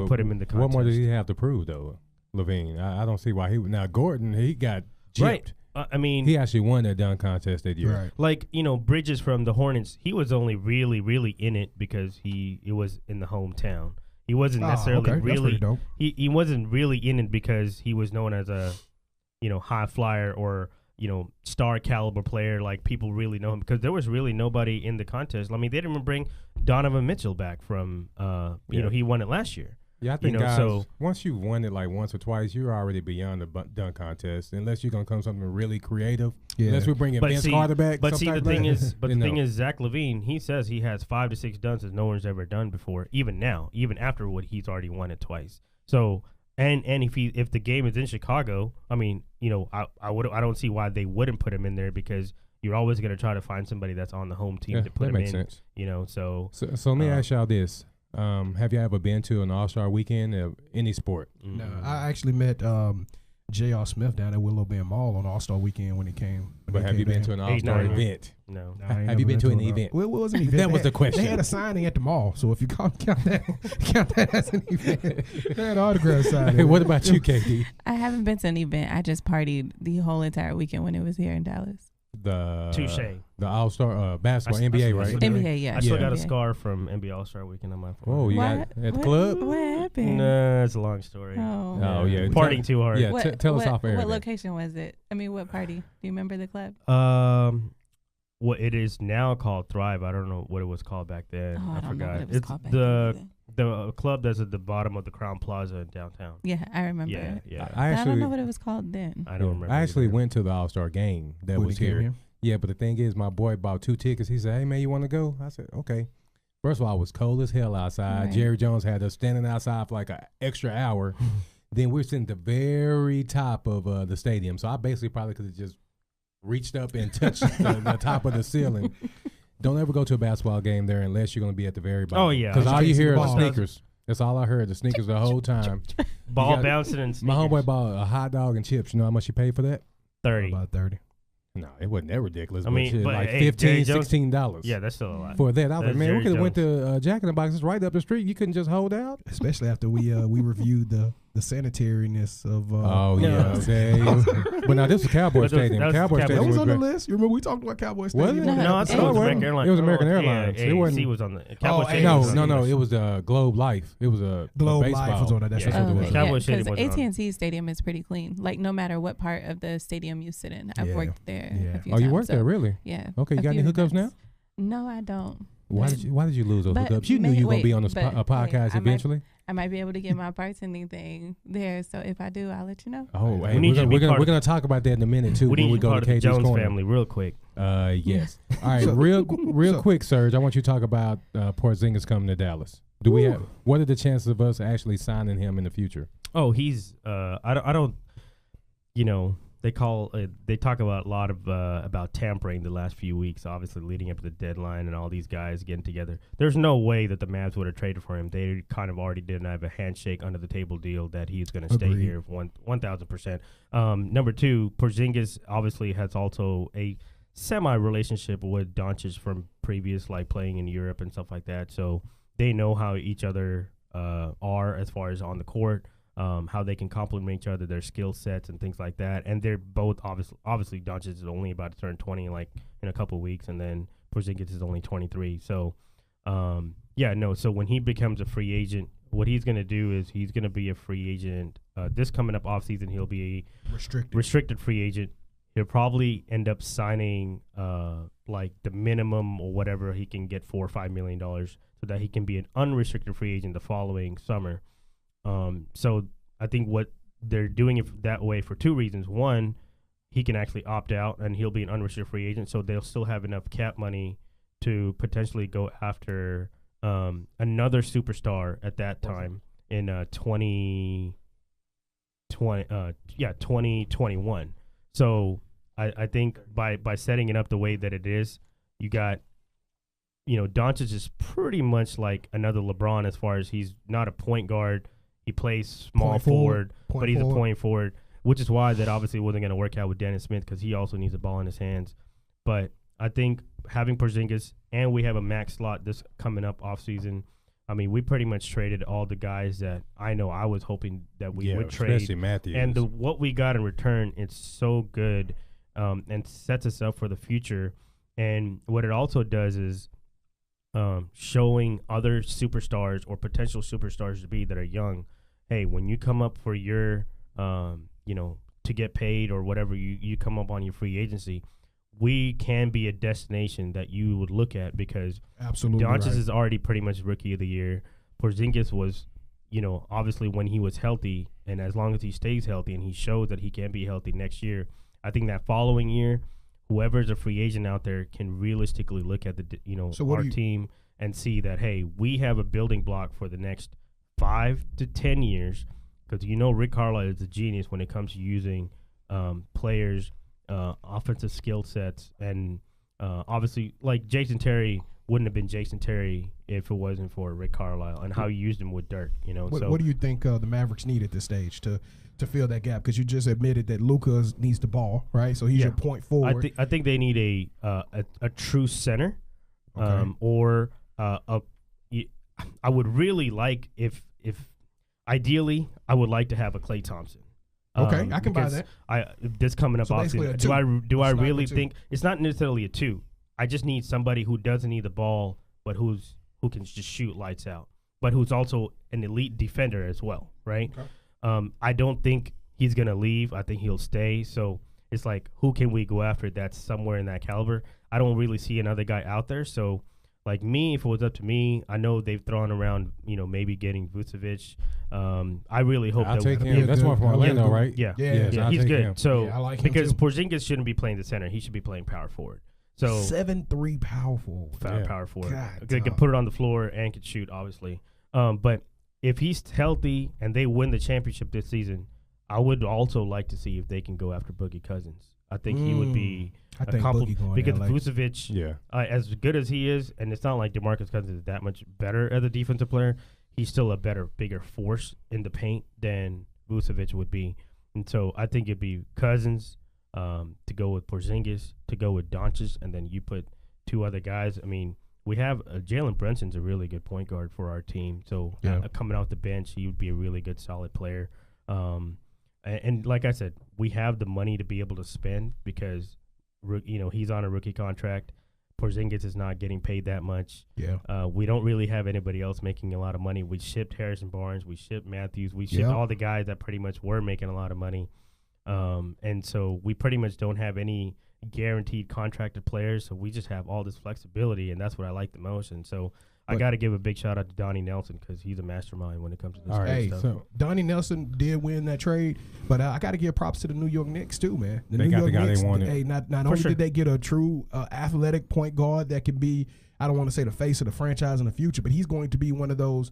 put him in the contest. What more does he have to prove, though, LaVine? I don't see why he would. Now, Gordon, he got gypped. Right. He actually won that dunk contest that year. Right. Like, Bridges from the Hornets, he was only really, really in it because it was in the hometown. He wasn't necessarily really dope. He wasn't really in it because he was known as a, high flyer or, star caliber player. Like, people really know him because there was really nobody in the contest. I mean, they didn't even bring Donovan Mitchell back from, he won it last year. Yeah, I think guys, once you've won it like once or twice, you're already beyond the dunk contest. Unless you're gonna come something really creative. Yeah. Unless we're bringing Vince Carter back. But the thing is, Zach LaVine, he says he has 5 to 6 dunks that no one's ever done before. Even now, even after what he's already won it twice. So and if the game is in Chicago, I mean, I don't see why they wouldn't put him in there because you're always gonna try to find somebody that's on the home team to put him in. That makes sense. So let me ask y'all this. Have you ever been to an All-Star weekend of any sport? No, I actually met J.R. Smith down at Willow Bend Mall on All-Star weekend when it came. But have you been to an All-Star event? No. Have you been to an event? Well, it was an event. That was the question. They had a signing at the mall, so if you count that as an event, they had autograph signing. Hey, what about you, KD? I haven't been to an event. I just partied the whole entire weekend when it was here in Dallas. Touche. The All-Star basketball, NBA, right? NBA, yeah. I still got a scar from NBA All-Star Weekend on my phone. Oh, you got it at the club? What happened? Nah, it's a long story. Oh, yeah. Partying too hard. Yeah, tell us off air. What location was it? I mean, what party? Do you remember the club? What it is now called Thrive. I don't know what it was called back then. Oh, I forgot. know what it was called back then. The club that's at the bottom of the Crown Plaza in downtown. Yeah, I remember. Yeah. I don't know what it was called then. I don't remember. I actually went to the All-Star game that was here. Yeah, but the thing is, my boy bought 2 tickets. He said, "Hey man, you want to go?" I said, "Okay." First of all, it was cold as hell outside. Right. Jerry Jones had us standing outside for like an extra hour. Then we're sitting at the very top of the stadium. So I basically probably could have just reached up and touched the top of the ceiling. Don't ever go to a basketball game there unless you're going to be at the very bottom. Oh, yeah. Because all you hear are the Ball. sneakers. That's all I heard, the sneakers the whole time. Ball got- bouncing and My homeboy sneakers. bought a hot dog and chips. You know how much you paid for that? 30. About 30. No, it wasn't that ridiculous. I mean, shit, but like hey, Jerry $15, Jones- $16. Yeah, that's still a lot. For that, I was like, That's man, we Jerry could have went Jones. to Jack in the Box. It's right up the street. You couldn't just hold out. Especially after we reviewed the sanitariness of. Oh No. yeah, okay. But now this was Cowboy But that was- Stadium. that was Cowboy Cowboy Stadium That was on the great. list. You remember we talked about Cowboy Was Stadium? it? No, I think it was No, it American Airlines. It was American Oh, Airlines. Yeah, It wasn't- AC was on the Cowboy Oh, Stadium No, was on no, the no. list. It was Globe Life. It was a Globe baseball. Life was on it. That's Yeah. what it was. Okay. Cowboy yeah, Stadium because wasn't on. AT&T Stadium is pretty clean. Like no matter what part of the stadium you sit in, I've Yeah. worked there. Yeah. A few Oh, you times, worked so, there, really? Yeah. Okay, you a got any few hookups now? events. No, I don't. Why did you lose those But hookups? You knew you were gonna be on a but, podcast I might- eventually. I might be able to get my bartending thing there. So if I do, I'll let you know. Oh, We hey, need you to be part we're of- gonna talk about that in a minute too We when need we you go part to of the KJ's Jones corner. family real quick. Yes. All right, So- real so- quick, Serge. I want you to talk about Porzingis coming to Dallas. Do we have? What are the chances of us actually signing him in the future? Oh, he's I don't you know, they talk about a lot of about tampering the last few weeks, obviously leading up to the deadline and all these guys getting together. There's no way that the Mavs would have traded for him. They kind of already didn't have a handshake under the table deal that he's going to stay Agreed. here 1,000%. Number two, Porzingis obviously has also a semi relationship with Doncic from previous, like playing in Europe and stuff like that. So they know how each other are as far as on the court. How they can complement each other, their skill sets and things like that. And they're both obviously Doncic is only about to turn 20 in a couple of weeks, and then Porzingis is only 23. So, so when he becomes a free agent, what he's going to do is he's going to be a free agent. This coming up offseason, he'll be a restricted free agent. He'll probably end up signing like the minimum or whatever he can get, $4 or $5 million, so that he can be an unrestricted free agent the following summer. So I think what they're doing it that way for two reasons. One, he can actually opt out and he'll be an unrestricted free agent, so they'll still have enough cap money to potentially go after another superstar at that time in 2021. So I think by setting it up the way that it is, you got, Doncic is pretty much like another LeBron as far as he's not a point guard. He plays small forward, but he's a point forward, which is why that obviously wasn't going to work out with Dennis Smith because he also needs a ball in his hands. But I think having Porzingis, and we have a max slot this coming up offseason. I mean, we pretty much traded all the guys that I was hoping that we would trade. Especially Matthews. And what we got in return, it's so good and sets us up for the future. And what it also does is showing other superstars or potential superstars to be that are young, hey, when you come up for your, to get paid or whatever you come up on your free agency, we can be a destination that you would look at because absolutely Doncic is already pretty much rookie of the year. Porzingis was, obviously when he was healthy, and as long as he stays healthy and he shows that he can be healthy next year, I think that following year, whoever's a free agent out there can realistically look at the our team and see that, hey, we have a building block for the next 5 to 10 years, because Rick Carlisle is a genius when it comes to using players, offensive skill sets, and obviously like Jason Terry wouldn't have been Jason Terry if it wasn't for Rick Carlisle and how he used him with Dirk. What do you think the Mavericks need at this stage to fill that gap? Because you just admitted that Luka needs the ball, right? So he's your point forward. I think they need a true center, or I would really like if ideally I would like to have a Klay Thompson. Okay, I can buy that. This coming up So basically offseason. Do I really two. think it's not necessarily a 2? I just need somebody who doesn't need the ball, but who can just shoot lights out, but who's also an elite defender as well, right? Okay. I don't think he's gonna leave. I think he'll stay. So it's like, who can we go after that's somewhere in that caliber? I don't really see another guy out there. So, like me, if it was up to me, I know they've thrown around, maybe getting Vucevic. I really hope I'll that take him. That's one from Orlando, right? Yeah, Yeah, he's good. Him. So I like him because too. Porzingis shouldn't be playing the center, he should be playing power forward. So 7'3" power forward. power forward. God, They can put it on the floor and can shoot, obviously. But if he's healthy and they win the championship this season, I would also like to see if they can go after Boogie Cousins. I think he would be a compliment because Vucevic, as good as he is, and it's not like DeMarcus Cousins is that much better as a defensive player. He's still a bigger force in the paint than Vucevic would be. And so I think it'd be Cousins to go with Porzingis, to go with Doncic, and then you put two other guys. I mean, we have Jalen Brunson's a really good point guard for our team. So coming off the bench, he would be a really good, solid player. And like I said, we have the money to be able to spend because, he's on a rookie contract. Porzingis is not getting paid that much. Yeah. We don't really have anybody else making a lot of money. We shipped Harrison Barnes. We shipped Matthews. We shipped all the guys that pretty much were making a lot of money. And so we pretty much don't have any guaranteed contracted players. So we just have all this flexibility, and that's what I like the most. And so I got to give a big shout out to Donnie Nelson because he's a mastermind when it comes to this kind of stuff. So Donnie Nelson did win that trade, but I got to give props to the New York Knicks too, man. They got the guy they wanted. Hey, not only did they get a true athletic point guard that can be, I don't want to say the face of the franchise in the future, but he's going to be one of those,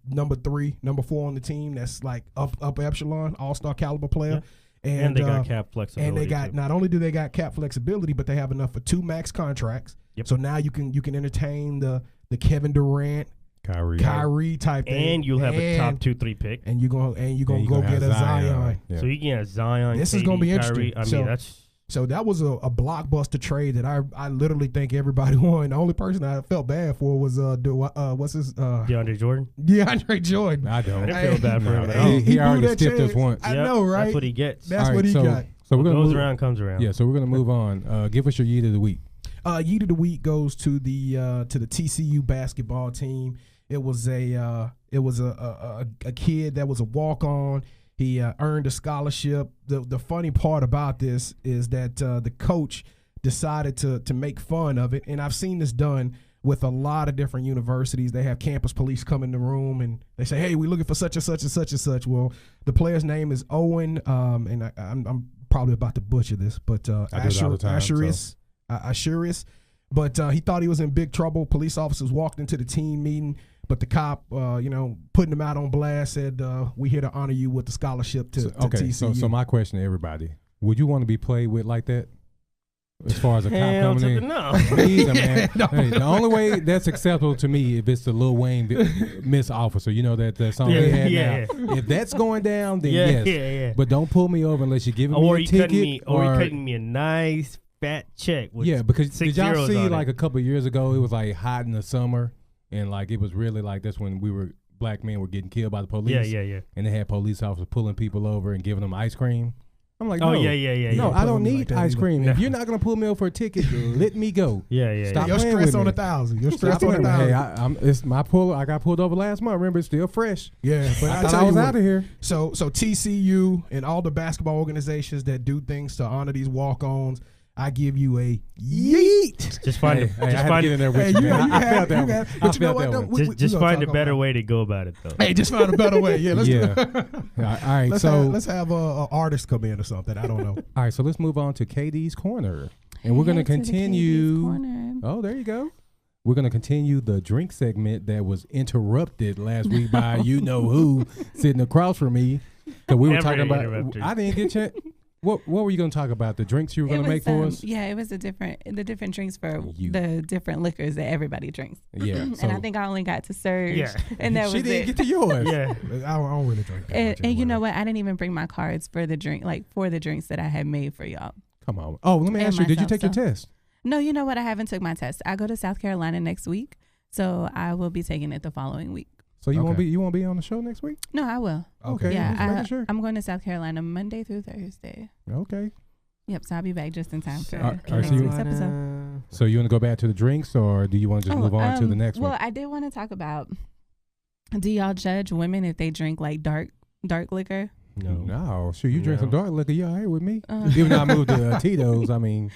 number 3, number 4 on the team that's like up echelon, all-star caliber player. Yeah. And they got cap flexibility. And they got not only do they got cap flexibility, but they have enough for 2 max contracts. Yep. So now you can entertain the Kevin Durant, Kyrie type thing, and you'll have a top 2-3 pick, and you're gonna go get a Zion. So you can get a Zion. This KD, is gonna be Kyrie. interesting. So that was a blockbuster trade that I literally think everybody won. The only person I felt bad for was what's his DeAndre Jordan. DeAndre Jordan. I don't. I didn't feel bad for him. He already stiffed us once. I know, right? That's what he gets. That's what he got. So we're gonna goes around, comes around. Yeah. So we're gonna move on. Give us your yeet of the week. Yeet of the week goes to the TCU basketball team. It was a kid that was a walk-on. He earned a scholarship. The funny part about this is that the coach decided to make fun of it, and I've seen this done with a lot of different universities. They have campus police come in the room and they say, "Hey, we're looking for such and such and such and such." Well, the player's name is Owen, and I'm probably about to butcher this, but Asheris. But he thought he was in big trouble. Police officers walked into the team meeting, but the cop, putting him out on blast, said, "We here to honor you with the scholarship to TCU." So my question to everybody: would you want to be played with like that? As far as a cop coming in, no. Neither, man. No. Hey, the only way that's acceptable to me if it's the Lil Wayne Miss Officer. You know that song they had now. If that's going down, then yes. Yeah. But don't pull me over unless you're giving me a ticket. Or you cutting me a nice fat check. With because did y'all see like a couple of years ago? It was like hot in the summer, and like it was really like that's when black men were getting killed by the police. Yeah. And they had police officers pulling people over and giving them ice cream. I'm like, no, yeah. No, I don't need ice cream. If you're not gonna pull me over for a ticket, let me go. Yeah. Stop Your playing stress with on me. 1,000. Your stress on 1,000. Hey, it's my pull. I got pulled over last month. Remember, it's still fresh. Yeah, but I thought I was out of here. So TCU and all the basketball organizations that do things to honor these walk-ons, I give you a yeet. Just find it. I had to get in there with you, man. I felt that one. But you know what? Just find a better way to go about it, though. Hey, just find a better way. Yeah, let's All right, let's have a artist come in or something. I don't know. All right, so let's move on to KD's Corner. And we're going to continue. Oh, there you go. We're going to continue the drink segment that was interrupted last week by you-know-who sitting across from me. Because we were talking about, I didn't get chance. What were you going to talk about? The drinks you were going to make for us? Yeah, it was the different drinks for the different liquors that everybody drinks. Yeah. And I think I only got to Surge. Yeah. And that was She didn't it. get to yours. Yeah. I don't really drink that much And you know what? I didn't even bring my cards for the drink, for the drinks that I had made for y'all. Come on. Oh, let me ask you, did you take your test? No, you know what? I haven't took my test. I go to South Carolina next week, so I will be taking it the following week. So you won't be on the show next week? No, I will. Okay. Yeah, sure. I'm going to South Carolina Monday through Thursday. Okay. Yep, so I'll be back just in time for next week's episode. So you want to go back to the drinks, or do you want to just move on to the next one? Well, I did want to talk about, do y'all judge women if they drink like dark liquor? No. Sure, you drink some dark liquor, you all right with me? Even though I moved to Tito's, I mean,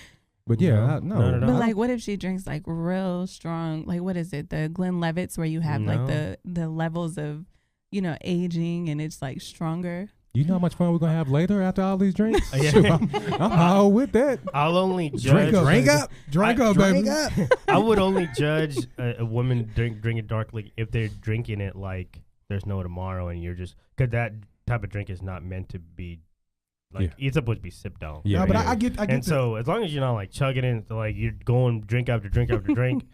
but yeah, no. But like, what if she drinks like real strong, like what is it, the Glenlivets where you have like the levels of, aging and it's like stronger? You know how much fun we're gonna have later after all these drinks? Yeah. Shoot, I'm all with that. I'll only judge. Drink up, baby. Drink up. I would only judge a woman drinking darkly if they're drinking it like there's no tomorrow, and you're just because that type of drink is not meant to be like it's supposed to be sipped on. Yeah, No, but I get. And so as long as you're not like chugging it, like you're going drink after drink after drink,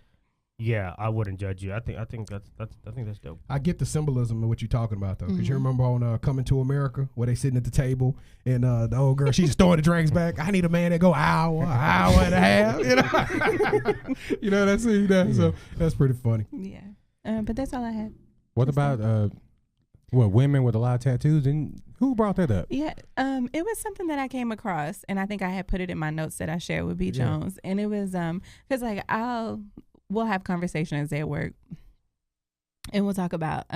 yeah, I wouldn't judge you. I think that's dope. I get the symbolism of what you're talking about though, because you remember on Coming to America where they sitting at the table and the old girl she's throwing the drinks back. I need a man that go hour and a half. You know, you know that's it. So that's pretty funny. Yeah, but that's all I had. What about women with a lot of tattoos? And who brought that up? Yeah, it was something that I came across, and I think I had put it in my notes that I shared with B. Jones, and it was because like we'll have conversations at work, and we'll talk about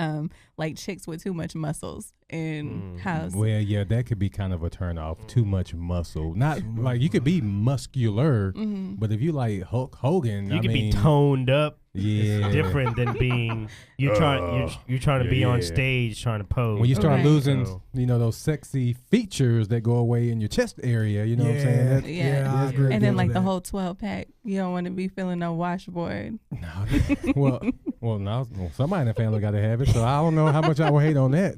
like chicks with too much muscles and how. Well, yeah, that could be kind of a turn off. Too much muscle, not like you could be muscular, but if you like Hulk Hogan, You could be toned up. Yeah, It's different than being you're trying to be on stage trying to pose. When you start Right. losing, So- those sexy features that go away in your chest area, you know what I'm saying? That- Yeah. I agree. And then with like the that. whole 12 pack, you don't want to be feeling no washboard. well, now somebody in the family got to have it, so I don't know how much I will hate on that.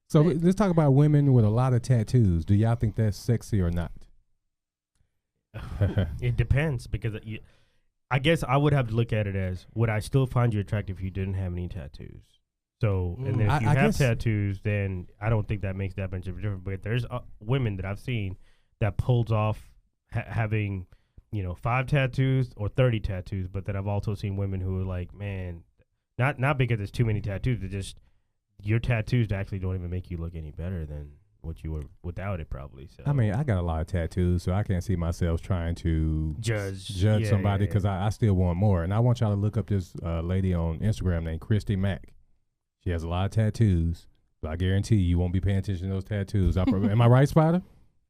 So let's talk about women with a lot of tattoos. Do y'all think that's sexy or not? It depends because I guess I would have to look at it as would I still find you attractive if you didn't have any tattoos? So and then if you I have guess- tattoos, then I don't think that makes that much of a difference. But there's women that I've seen that pulls off having 5 tattoos or 30 tattoos, but then I've also seen women who are like, man, not because there's too many tattoos, they're just your tattoos actually don't even make you look any better than what you were without it probably. So I mean, I got a lot of tattoos, so I can't see myself trying to judge somebody because I still want more. And I want y'all to look up this lady on Instagram named Christy Mack. She has a lot of tattoos, but I guarantee you won't be paying attention to those tattoos. Am I right, Spider?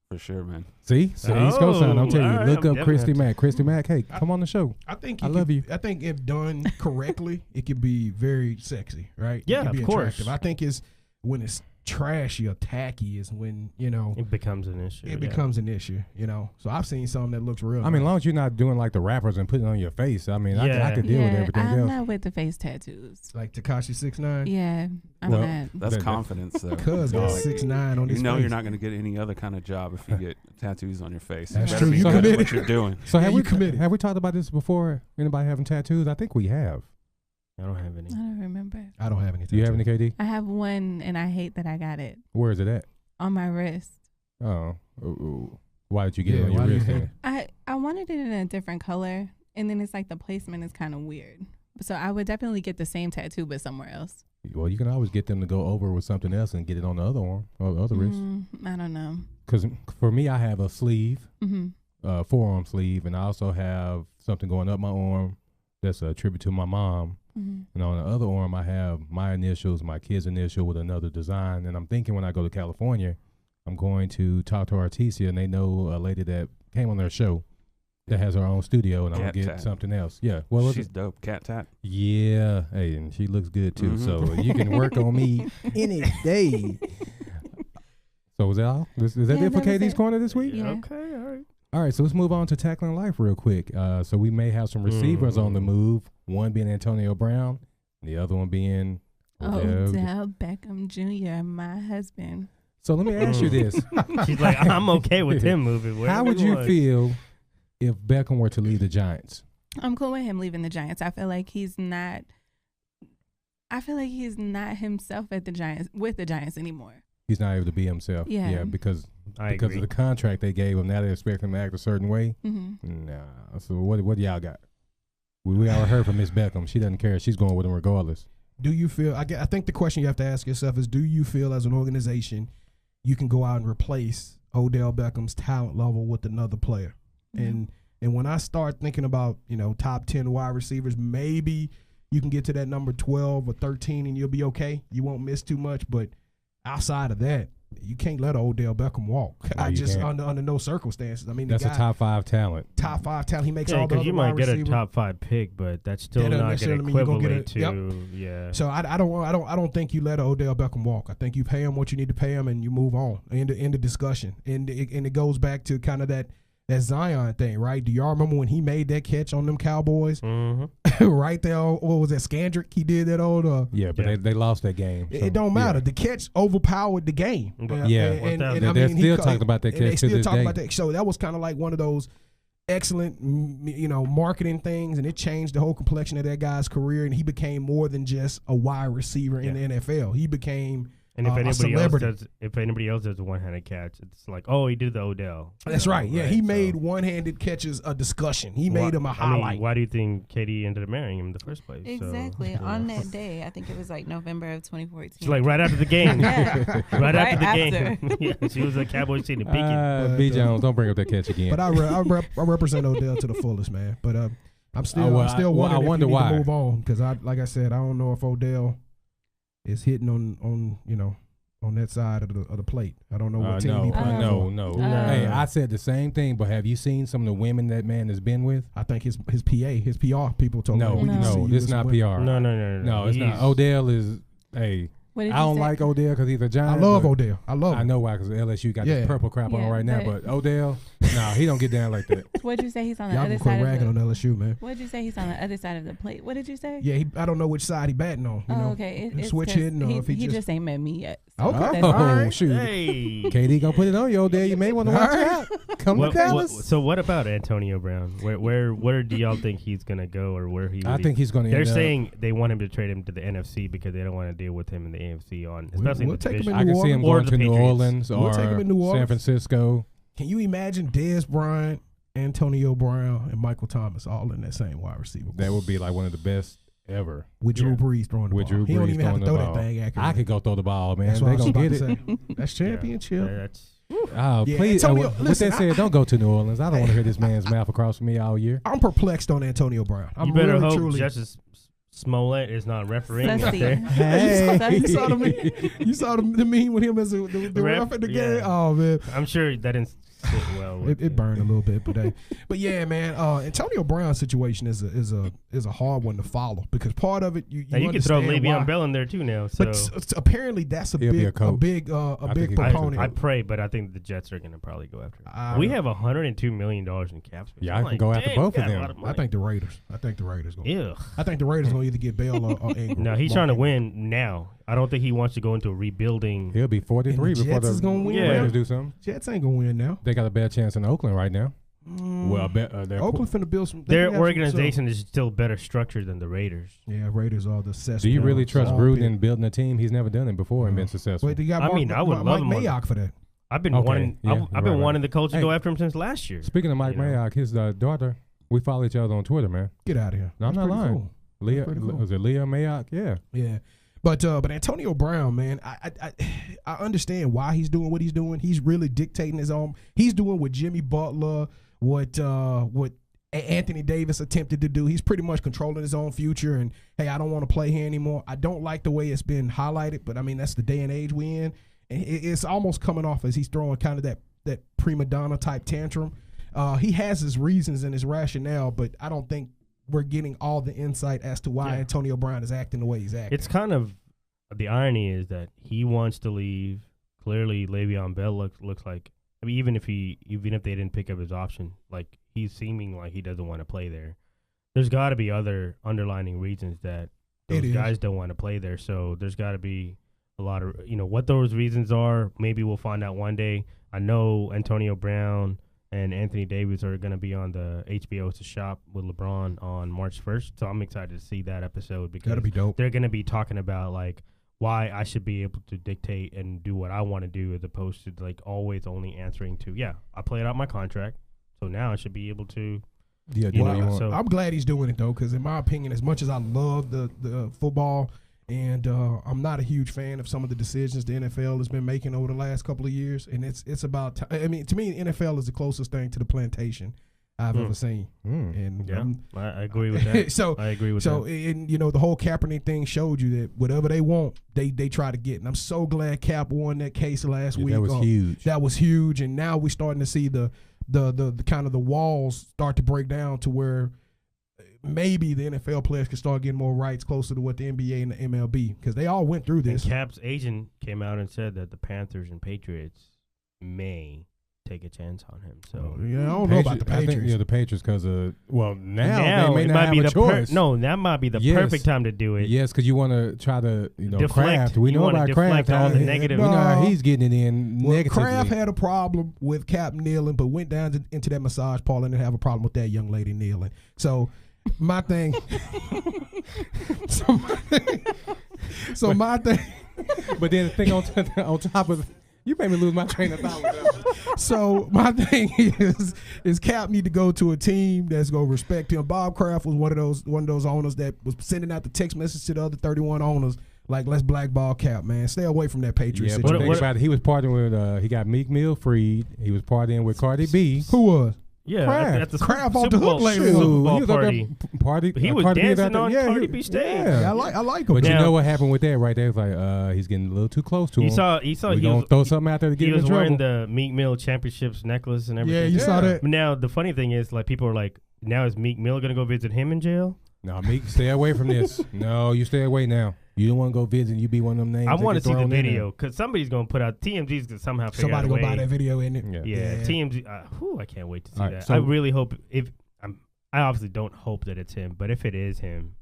For sure, man. See? East Coast son. I'm telling you, all right, look I'm up Christy definitely- Mack. Christy Mack, hey, come on the show. I think I love you. I think if done correctly, it could be very sexy, right? Yeah, it could be of course. attractive. I think it's when it's trashy or tacky is when it becomes an issue. it becomes an issue. So I've seen something that looks real. I mean, as nice. long as you're not doing like the rappers and putting it on your face, I mean, I Yeah. could deal with everything I'm else. not with the face tattoos. like Tekashi 6ix9ine. Yeah, I'm Well, not. That's That- confidence, though. Cuz got Oh, 6ix9ine on his you know face. you're not going to get any other kind of job if you get tattoos on your face. That's you better true. be You good at committed. what you're doing. So Yeah, have you we committed. have we talked about this before? Anybody having tattoos? I think we have. I don't have any. I don't remember. I don't have any. Do you have any, KD? I have one, and I hate that I got it Where is it at? on my wrist. Oh, ooh. Why did you get Yeah, it on your why do you wrist? hate then? I wanted it in a different color, and then it's like the placement is kind of weird. So I would definitely get the same tattoo, but somewhere else. Well, you can always get them to go over with something else and get it on the other arm or the other wrist. I don't know. Because for me, I have a sleeve, Mm-hmm. forearm sleeve, and I also have something going up my arm that's a tribute to my mom. Mm-hmm. And on the other arm, I have my initials, my kid's initial with another design. And I'm thinking when I go to California, I'm going to talk to Artesia, and they know a lady that came on their show that has her own studio, and I'm going Cat to get tat. something else. Yeah. Well, She's dope. Cat tat. yeah. Hey, and she looks good, too. Mhm. So you can work on me any day. So is that all? Is that Yeah, it for that was KD's it. Corner this week? Yeah. Okay, all right. All right, so let's move on to tackling life real quick. So we may have some receivers on the move. One being Antonio Brown, the other one being Odell Beckham Jr., my husband. So let me ask you this: She's like, I'm okay with him moving. How wherever would he you wants. feel if Beckham were to leave the Giants? I'm cool with him leaving the Giants. I feel like he's not himself at the Giants with the Giants anymore. He's not able to be himself. Yeah. because I of agree. the contract they gave him. Now they expect him to act a certain way. Mm-hmm. Nah. So what do y'all got? We already heard from Miss Beckham. She doesn't care. She's going with him regardless. Do you feel? I think the question you have to ask yourself is: do you feel as an organization you can go out and replace Odell Beckham's talent level with another player? And when I start thinking about top 10 wide receivers, maybe you can get to that number 12 or 13 and you'll be okay. You won't miss too much, but outside of that, you can't let Odell Beckham walk. No, you can't. Under no circumstances. I mean, That's the guy, a top 5 talent. Top 5 talent. He makes Yeah, all the because other you might wide get a receiver. top 5 pick, but that's still That doesn't not going to necessarily mean you're gonna equivalent get to So I don't think you let Odell Beckham walk. I think you pay him what you need to pay him, and you move on. End the discussion. And it goes back to kind of that Zion thing, right? Do y'all remember when he made that catch on them Cowboys? Mm-hmm. Right there, what was that, Skandrick? He did that old. Yeah, but They lost that game. So, it don't matter. Yeah. The catch overpowered the game. Yeah. and They're I mean, still talking about that catch they to still this talking day. about that. So that was kind of like one of those excellent, marketing things, and it changed the whole complexion of that guy's career. And he became more than just a wide receiver in the NFL. He became And if a anybody celebrity. if anybody else does a one-handed catch, it's like, oh, he did the Odell. That's right. Yeah, Right, he so- made one-handed catches a discussion. He made him a I highlight. mean, why do you think Katie ended up marrying him in the first place? So, Exactly. yeah. On that day, I think it was like November of 2014. It's like right after the game. Yeah. right after the Right game. Yeah, she was a Cowboys team peaking. B. Jones, don't bring up that catch again. But I represent Odell to the fullest, man. But I'm still I wondering wonder if we need why. to move on, because like I said, I don't know if Odell is hitting on that side of the plate. I don't know what team he playing for. No. No. Hey, I said the same thing, but have you seen some of the women that man has been with? I think his PR people told No, me. we need to see no, you this with not some PR. women. No, it's not. He's- Odell is, hey, What did I you don't say? like Odell because he's a I Giant. love but Odell. I love I him. know why, because LSU got Yeah. this purple crap on Yeah, right now, but- but Odell, no, he don't get down like that. What'd you say? He's on the Y'all other can quit side ragging of on the. LSU, man. What'd you say? He's on the other side of the plate. What did you say? Yeah, I don't know which side he batting on. You know, okay. It's switch 'cause hitting, or if he just ain't met me yet. Okay. That's Oh, all. right. shoot. Hey. KD gonna put it on you, Odell. You may want to watch out. Come to Dallas. So what about Antonio Brown? Where do y'all think he's gonna go, or where he? I think he's going to They're end up. saying they want him to trade him to the NFC because they don't want to deal with him in the AFC especially we'll in the take him division. I can see him Or going the to New Patriots. Orleans We'll or take him in New San Orleans. Francisco. Can you imagine Dez Bryant, Antonio Brown, and Michael Thomas all in that same wide receiver? That would be like one of the best ever. With Drew Yeah. Brees throwing the With ball. Drew He don't Brees even have to throwing throw the that ball. thing accurately. I could go throw the ball, man. That's what They I was gonna about get to it. say. That's championship. That's Oh, Yeah, please. Antonio, With listen, that said, don't go to New Orleans. I don't want to hear this man's mouth across from me all year. I'm perplexed on Antonio Brown. I'm you better really, hope truly. Jussie Smollett is not refereeing up Sussy. there. Hey. You saw the meme? You saw the meme with him as the ref at the game? Yeah. Oh, man. I'm sure that didn't sit well. With It burned a little bit, but yeah, man. Antonio Brown's situation is a hard one to follow, because part of it you Now you can throw understand why. Le'Veon Bell in there too now. So But apparently that's a He'll be a big coach. a big think he- proponent. I pray, but I think the Jets are going to probably go after him. I- We have $102 million in cap space. Yeah, I'm I can go after dang, both we of got a them. lot of I money. think the Raiders. I think the Raiders going. Ew. I think the Raiders going to either get Bell or Ingram. No, he's trying to win now. I don't think he wants to go into a rebuilding. He'll be 43 And the before Jets the is gonna win, Yeah. Raiders do something. Jets ain't gonna win now. They got a bad chance in Oakland right now. Well, I bet they're Oakland finna build some. they Their can have some- organization is still better structured than the Raiders. Yeah, Raiders are the cesspool. Do you really trust Small Gruden pit. in building a team? He's never done it before and been successful. Wait, they got I Mark, mean, I would Mike love him on- Mayock for that. I've been Okay, wanting. yeah, I've been right. wanting the coach to Hey. go after him since last year. Speaking of Mike You know. Mayock, his daughter, we follow each other on Twitter, man. Get out of here. No, I'm That's not pretty lying. cool. Leah, pretty cool. was it Leah Mayock? Yeah. Yeah, but Antonio Brown, man, I understand why he's doing what he's doing. He's really dictating his own. He's doing what Jimmy Butler, what Anthony Davis attempted to do. He's pretty much controlling his own future. And hey, I don't want to play here anymore. I don't like the way it's been highlighted, but I mean that's the day and age we in. And it's almost coming off as he's throwing kind of that prima donna type tantrum. He has his reasons and his rationale, but I don't think we're getting all the insight as to why Yeah. Antonio Brown is acting the way he's acting. It's kind of the irony is that he wants to leave. Clearly, Le'Veon Bell looks like. I mean, even if they didn't pick up his option, like he's seeming like he doesn't want to play there. There's got to be other underlining reasons that those guys don't want to play there. So there's got to be a lot of what those reasons are. Maybe we'll find out one day. I know Antonio Brown and Anthony Davis are going to be on the HBO to Shop with LeBron on March 1st. So I'm excited to see that episode because That'll be dope. they're going to be talking about like why I should be able to dictate and do what I want to do as opposed to like always only answering to, I played out my contract. So now I should be able to. Yeah, You well, know, so- I'm glad he's doing it though, because in my opinion, as much as I love the football, and I'm not a huge fan of some of the decisions the NFL has been making over the last couple of years, and it's about I mean, to me, the NFL is the closest thing to the plantation I've ever seen. And Yeah, I agree with that. I agree with that. And the whole Kaepernick thing showed you that whatever they want, they try to get. And I'm so glad Cap won that case last week. That was huge. That was huge. And now we're starting to see the kind of the walls start to break down to where maybe the NFL players can start getting more rights closer to what the NBA and the MLB, because they all went through this. And Cap's agent came out and said that the Panthers and Patriots may take a chance on him. So I don't know about the Patriots. I think, the Patriots, because now they may not have a choice. That might be the perfect time to do it. Yes, because you want to try to deflect. Kraft. We know about Kraft. All the negative. We know how he's getting it in negatively. Kraft had a problem with Cap kneeling, but went down into that massage parlor and didn't have a problem with that young lady kneeling. So my thing. my thing. But then the thing on top of. You made me lose my train of thought. So my thing is Cap need to go to a team that's gonna respect him. Bob Kraft was one of those owners that was sending out the text message to the other 31 owners like, let's blackball Cap, man. Stay away from that Patriots situation. But think about it. He was partying with he got Meek Mill freed. He was partying with Cardi B. Who was? Yeah, at the Super Bowl party. He was Cardi dancing on Cardi B stage. Yeah, I like him. But you know what happened with that right there? It's like he's getting a little too close to him. He saw. We're gonna throw something out there to get him in trouble. He was wearing the Meek Mill Championships necklace and everything. Yeah, you saw that. But now the funny thing is, like, people are like, now is Meek Mill gonna go visit him in jail? No, Meek, stay away from this. No, you stay away now. You don't want to go visit. You be one of them names. I want to see the video because somebody's gonna put out TMZ's gonna somehow figure somebody out a way. Gonna buy that video in it. Yeah. TMZ. I can't wait to see that. So I really hope I obviously don't hope that it's him, but if it is him,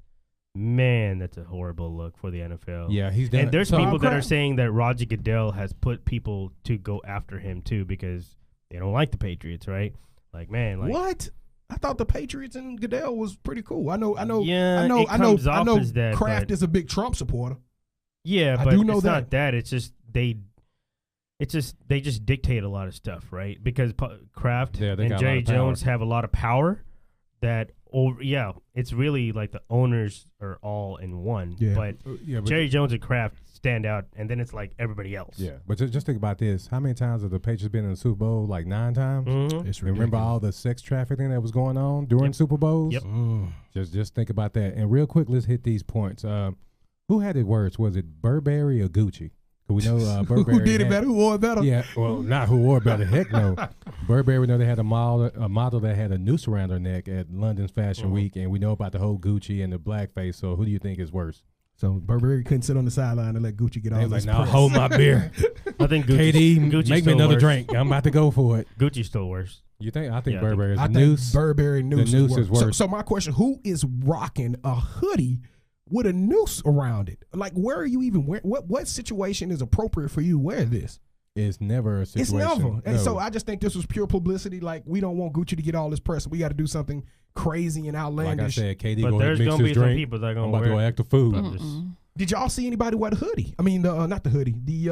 man, that's a horrible look for the NFL. Yeah, he's done. And there's people that are saying that Roger Goodell has put people to go after him too because they don't like the Patriots, right? Like, man, like what? I thought the Patriots and Goodell was pretty cool. I know. Yeah, Kraft is a big Trump supporter. Yeah, I but do know it's that. not that. It's just they just dictate a lot of stuff, right? Because Kraft and Jerry Jones have a lot of power. It's really like the owners are all in one. Yeah. But Jerry Jones and Kraft stand out, and then it's like everybody else. Yeah, but just think about this. How many times have the Patriots been in the Super Bowl? Like 9 times? Mm-hmm. It's remember all the sex trafficking that was going on during Super Bowls? Yep. Just think about that. And real quick, let's hit these points. Who had it worse? Was it Burberry or Gucci? We know Burberry. Who did it better? Who wore it better? Yeah, well, not who wore it better. Heck no. Burberry, we know they had a model that had a noose around her neck at London's Fashion Week, and we know about the whole Gucci and the blackface. So who do you think is worse? So Burberry couldn't sit on the sideline and let Gucci get all this press. Hold my beer. I think Gucci's make me another drink. I'm about to go for it. Gucci's still worse. You think? I think Burberry is the noose. Burberry noose. The noose is worse. So my question: who is rocking a hoodie with a noose around it? Like, where are you even? What situation is appropriate for you to wear this? It's never a situation. It's never. No. And so I just think this was pure publicity. Like, we don't want Gucci to get all this press. We got to do something crazy and outlandish. Like I said, KD but there's going to be some people that are going to wear. I'm about to go act a fool. Did y'all see anybody wear the hoodie? I mean, not the hoodie. The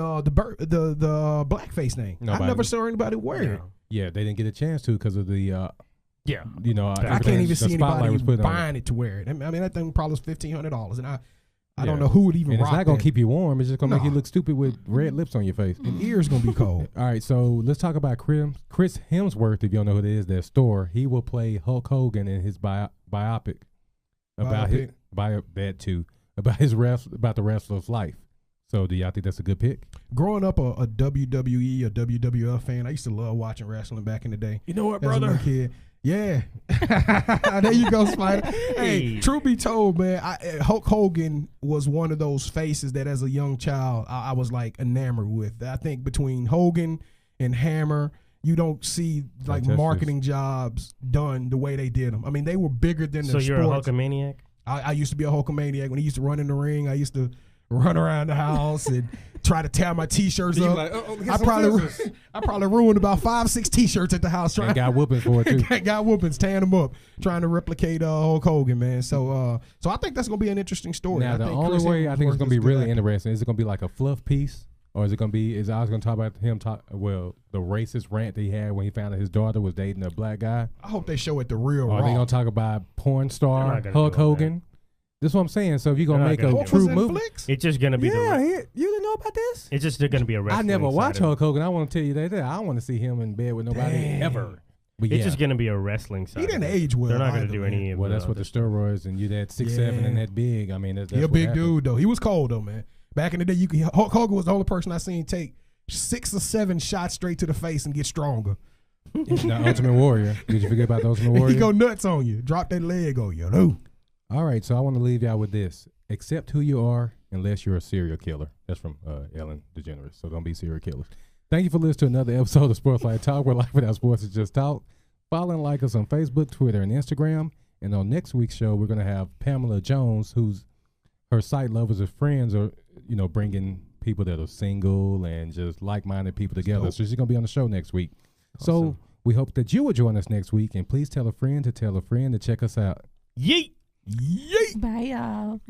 blackface thing. I never saw anybody wear it. Yeah, they didn't get a chance to because of the. I can't even see anybody buying it to wear it. I mean, that thing probably was $1,500, and I don't know who would even. And rock it's not gonna that. keep you warm. It's just gonna make you look stupid with red lips on your face. And ears gonna be cold. All right, so let's talk about Chris Hemsworth. If you don't know who it is, their store. He will play Hulk Hogan in his biopic about the wrestler's life. So do y'all think that's a good pick? Growing up a WWE or WWF fan, I used to love watching wrestling back in the day. You know what, brother? As a kid. Yeah. There you go, Spider. Hey, truth be told, man, Hulk Hogan was one of those faces that as a young child I was like enamored with. I think between Hogan and Hammer, you don't see like marketing jobs done the way they did them. I mean, they were bigger than the sports. So you're a Hulkamaniac? I used to be a Hulkamaniac. When he used to run in the ring, I used to run around the house and try to tear my T-shirts up. Like, I probably ruined about 5-6 T-shirts at the house. And got whoopings for it too. Got whoopings, tearing them up, trying to replicate Hulk Hogan, man. So I think that's gonna be an interesting story. Now, the only way I think it's gonna be really interesting is it gonna be like a fluff piece, or is it gonna be? I was gonna talk about him the racist rant that he had when he found out his daughter was dating a black guy. I hope they show it the real. Are they gonna talk about porn star Hulk Hogan? That's what I'm saying. So if you're going to make a true movie. It's just going to be you didn't know about this? It's just going to be a wrestling I never watched Hulk Hogan. I want to tell you that. I don't want to see him in bed with nobody ever. But It's just gonna be a wrestling side. He didn't of it. age well. They're not gonna either, do man. any of Well, the that's what other the stuff. steroids, and you that 6'7" and Yeah. that big. I mean, that's He a what big happened. dude though. He was cold though, man. Back in the day, Hulk Hogan was the only person I seen take 6 or 7 shots straight to the face and get stronger. The Ultimate Warrior. Did you forget about the Ultimate Warrior? He go nuts on you. Drop that leg on you. No. All right, so I want to leave y'all with this. Accept who you are unless you're a serial killer. That's from Ellen DeGeneres, so don't be serial killers. Thank you for listening to another episode of Sports Life Talk, where life without sports is just talk. Follow and like us on Facebook, Twitter, and Instagram. And on next week's show, we're going to have Pamela Jones, who's her site Lovers of Friends, are bringing people that are single and just like-minded people together. So she's going to be on the show next week. So Awesome. we hope that you will join us next week, and please tell a friend to check us out. Yeet. Yeet. Bye, y'all.